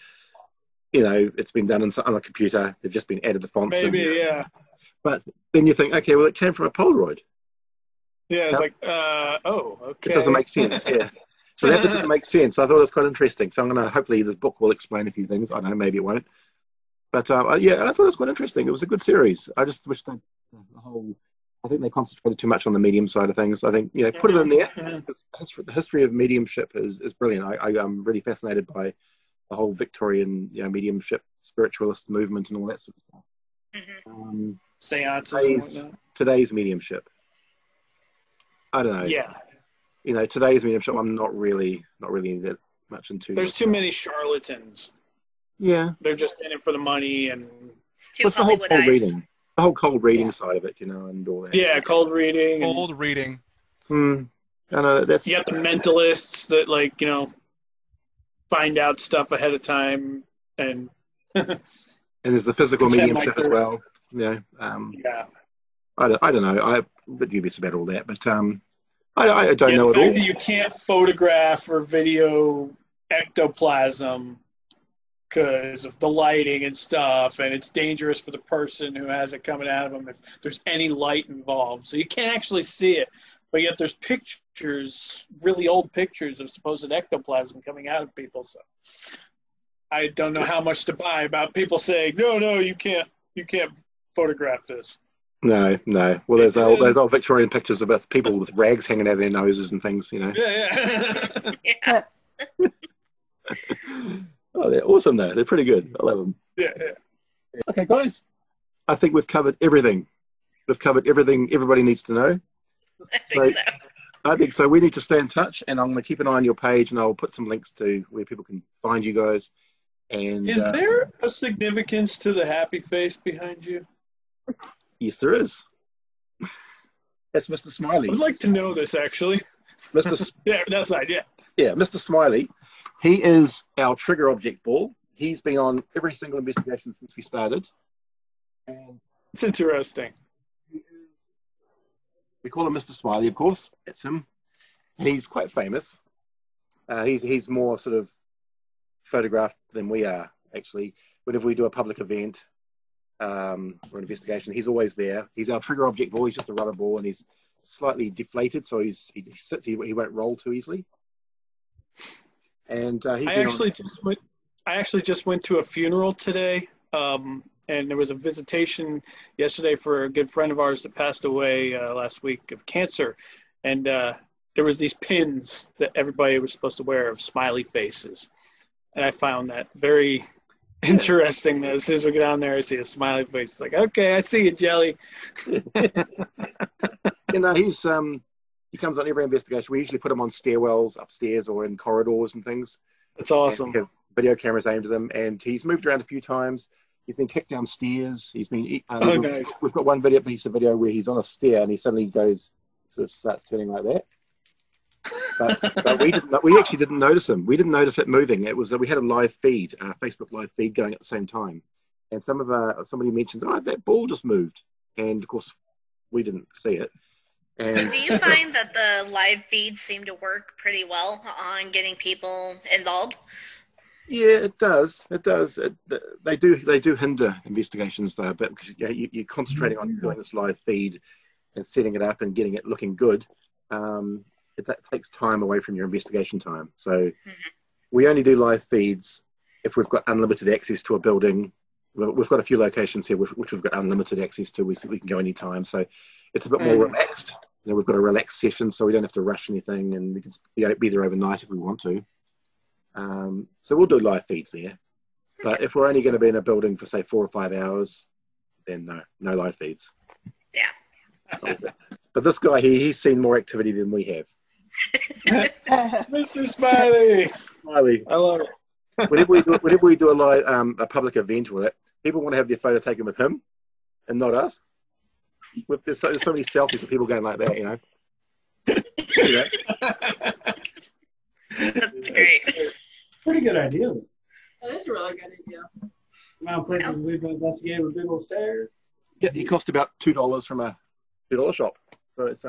Speaker 1: it's been done on a computer. They've just been added the fonts.
Speaker 4: Maybe, yeah.
Speaker 1: But then you think, okay, well, it came from a Polaroid.
Speaker 4: Yeah, it's like, okay.
Speaker 1: It doesn't make sense, yeah. So that didn't make sense. I thought it was quite interesting. So hopefully this book will explain a few things. I don't know, maybe it won't. But I thought it was quite interesting. It was a good series. I just wish I think they concentrated too much on the medium side of things. I think, put it in there. The history of mediumship is brilliant. I'm really fascinated by the whole Victorian, mediumship, spiritualist movement and all that sort of stuff.
Speaker 4: Seances.
Speaker 1: Today's mediumship. I don't know.
Speaker 4: Yeah.
Speaker 1: Today's mediumship, I'm not really that much into.
Speaker 4: There's too many charlatans.
Speaker 1: Yeah.
Speaker 4: They're just in it for the money and.
Speaker 2: It's too Hollywoodized.
Speaker 1: The whole cold reading side of it, and all that.
Speaker 4: Yeah, cold reading.
Speaker 7: Cold reading.
Speaker 1: I know that's.
Speaker 4: You got the mentalists that find out stuff ahead of time, and.
Speaker 1: And there's the physical mediumship as well. Yeah. I don't know. I'm a bit dubious about all that, but I don't know at all.
Speaker 4: The fact that you can't photograph or video ectoplasm because of the lighting and stuff, and it's dangerous for the person who has it coming out of them if there's any light involved. So you can't actually see it, but yet there's pictures, really old pictures of supposed ectoplasm coming out of people. So I don't know how much to buy about people saying, no, you can't photograph this.
Speaker 1: No. Well, there's old Victorian pictures about people with rags hanging out of their noses and things,
Speaker 4: Yeah.
Speaker 2: Yeah.
Speaker 1: Oh, they're awesome though. They're pretty good. I love them.
Speaker 4: Yeah.
Speaker 1: Okay, guys. I think we've covered everything. We've covered everything everybody needs to know. I think so. We need to stay in touch, and I'm going to keep an eye on your page, and I'll put some links to where people can find you guys. And
Speaker 4: is there a significance to the happy face behind you?
Speaker 1: Yes, there is. That's Mr. Smiley.
Speaker 4: I'd like to know this, actually. Yeah, that's right, yeah.
Speaker 1: Yeah, Mr. Smiley. He is our trigger object ball. He's been on every single investigation since we started. And
Speaker 4: it's interesting.
Speaker 1: We call him Mr. Smiley, of course. That's him. And he's quite famous. He's more sort of photographed than we are, actually. Whenever we do a public event or an investigation, he's always there. He's our trigger object ball. He's just a rubber ball, and he's slightly deflated, so he won't roll too easily. And I
Speaker 4: actually just went to a funeral today, and there was a visitation yesterday for a good friend of ours that passed away last week of cancer, and there was these pins that everybody was supposed to wear of smiley faces, and I found that very interesting. That as soon as we get down there, I see a smiley face. It's like, okay, I see you, Jelly.
Speaker 1: He comes on every investigation. We usually put him on stairwells upstairs or in corridors and things.
Speaker 4: That's awesome.
Speaker 1: video cameras aimed at him, and he's moved around a few times. He's been kicked downstairs. He's been.
Speaker 4: Nice.
Speaker 1: We've got one piece of video where he's on a stair and he suddenly starts turning like that. But we actually didn't notice him. We didn't notice it moving. It was that we had a live feed, a Facebook live feed going at the same time, and somebody mentioned, "Oh, that ball just moved," and of course, we didn't see it. And
Speaker 2: do you find that the live feeds seem to work pretty well on getting people involved?
Speaker 1: Yeah, it does. It does. They do hinder investigations though a bit, because you're concentrating on doing this live feed and setting it up and getting it looking good. It takes time away from your investigation time. So we only do live feeds if we've got unlimited access to a building. We've got a few locations here which we've got unlimited access to. We can go anytime. So it's a bit more relaxed. We've got a relaxed session, so we don't have to rush anything, and we can be there overnight if we want to. So we'll do live feeds there. But if we're only going to be in a building for, say, 4 or 5 hours, then no live feeds.
Speaker 2: Yeah.
Speaker 1: But this guy, he's seen more activity than we have.
Speaker 4: Mr. Smiley.
Speaker 1: I
Speaker 4: love it.
Speaker 1: Whenever we do a live, a public event with it, people want to have their photo taken with him and not us. There's so many selfies of people going like that, you know.
Speaker 2: That's great.
Speaker 3: Pretty good idea.
Speaker 5: That is a really good idea.
Speaker 3: The amount of places we've investigated with big old stairs.
Speaker 1: Yeah, he cost about $2 from a $2 shop. So it's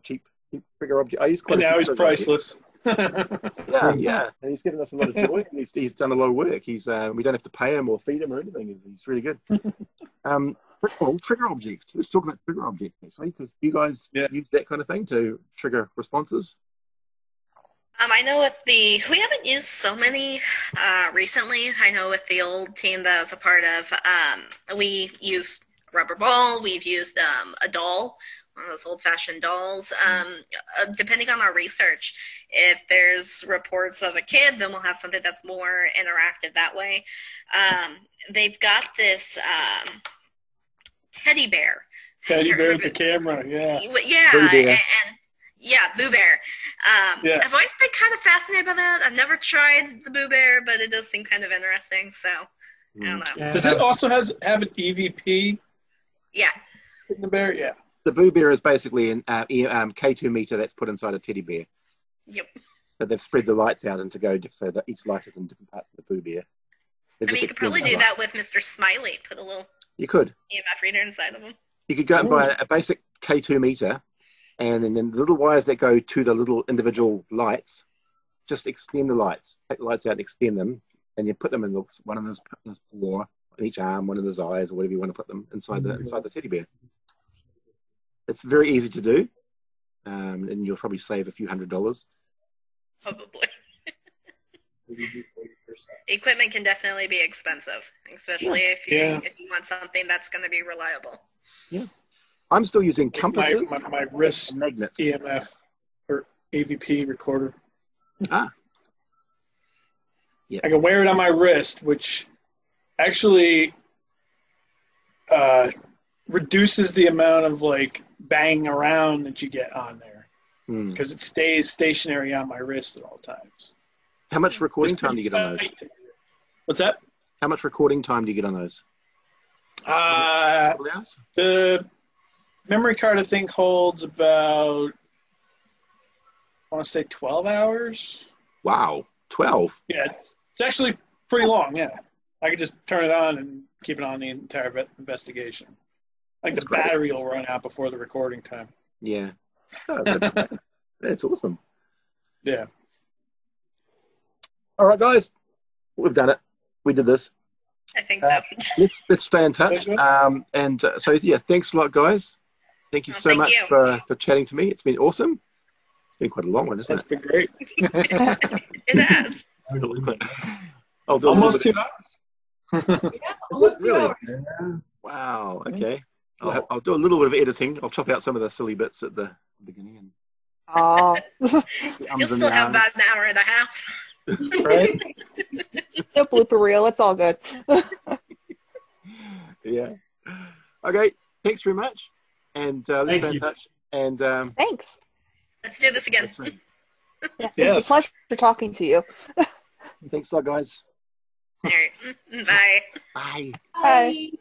Speaker 1: cheap figure object. I use quite.
Speaker 4: And now he's priceless.
Speaker 1: Yeah. And he's given us a lot of joy. He's done a lot of work. We don't have to pay him or feed him or anything. He's really good. Trigger objects. Let's talk about trigger objects actually, because you guys use that kind of thing to trigger responses.
Speaker 2: I know we haven't used so many recently. I know with the old team that I was a part of, we used a rubber ball. We've used a doll, one of those old-fashioned dolls. Depending on our research, if there's reports of a kid, then we'll have something that's more interactive that way. They've got this teddy bear.
Speaker 4: Teddy bear with the camera, yeah.
Speaker 2: Yeah, Boo Bear. I've always been kind of fascinated by that. I've never tried the Boo Bear, but it does seem kind of interesting, so I don't know.
Speaker 4: Yeah. Does it also have an EVP?
Speaker 2: Yeah.
Speaker 4: In the bear? Yeah.
Speaker 1: The Boo Bear is basically an K2 meter that's put inside a teddy bear.
Speaker 2: Yep.
Speaker 1: But they've spread the lights out and to go so that each light is in different parts of the Boo Bear.
Speaker 2: I mean, you could probably do that with Mr. Smiley. Put a little EMF reader inside of him.
Speaker 1: You could go and buy a basic K2 meter, and then the little wires that go to the little individual lights, just extend the lights. Take the lights out and extend them, and you put them in one of his paw, in each arm, one of his eyes, or whatever you want to put them inside the teddy bear. It's very easy to do, and you'll probably save a few $100s.
Speaker 2: Probably. Equipment can definitely be expensive, especially if you want something that's going to be reliable.
Speaker 1: Yeah. I'm still using compasses.
Speaker 4: My wrist
Speaker 1: magnets.
Speaker 4: EMF or AVP recorder.
Speaker 1: Yeah.
Speaker 4: I can wear it on my wrist, which actually reduces the amount of banging around that you get on there, because it stays stationary on my wrist at all times.
Speaker 1: How much recording time do you get on those?
Speaker 4: What's that?
Speaker 1: How much recording time do you get on those?
Speaker 4: The memory card, I think, holds about, I want to say 12 hours.
Speaker 1: Wow, 12?
Speaker 4: Yeah, it's actually pretty long, yeah. I could just turn it on and keep it on the entire investigation. The battery will run out before the recording time.
Speaker 1: Yeah. Oh, that's awesome.
Speaker 4: Yeah.
Speaker 1: All right, guys, we've done it. We did this.
Speaker 2: I think so.
Speaker 1: Let's stay in touch. Thanks a lot, guys. Thank you so much for chatting to me. It's been awesome. It's been quite a long one, hasn't it?
Speaker 4: It's been great.
Speaker 2: It has.
Speaker 4: Almost 2 hours.
Speaker 5: Almost 2 hours.
Speaker 1: Wow. Okay. I'll do a little bit of editing. I'll chop out some of the silly bits at the beginning.
Speaker 2: You'll still have about an hour and a half.
Speaker 1: Right?
Speaker 6: No blooper reel. It's all good.
Speaker 1: Yeah. Okay. Thanks very much. And let's stay in touch. And
Speaker 6: thanks.
Speaker 2: Let's do this again.
Speaker 6: It's a pleasure talking to you.
Speaker 1: Thanks a lot, guys.
Speaker 2: All right. Bye.
Speaker 1: Bye.
Speaker 6: Bye.
Speaker 9: Bye.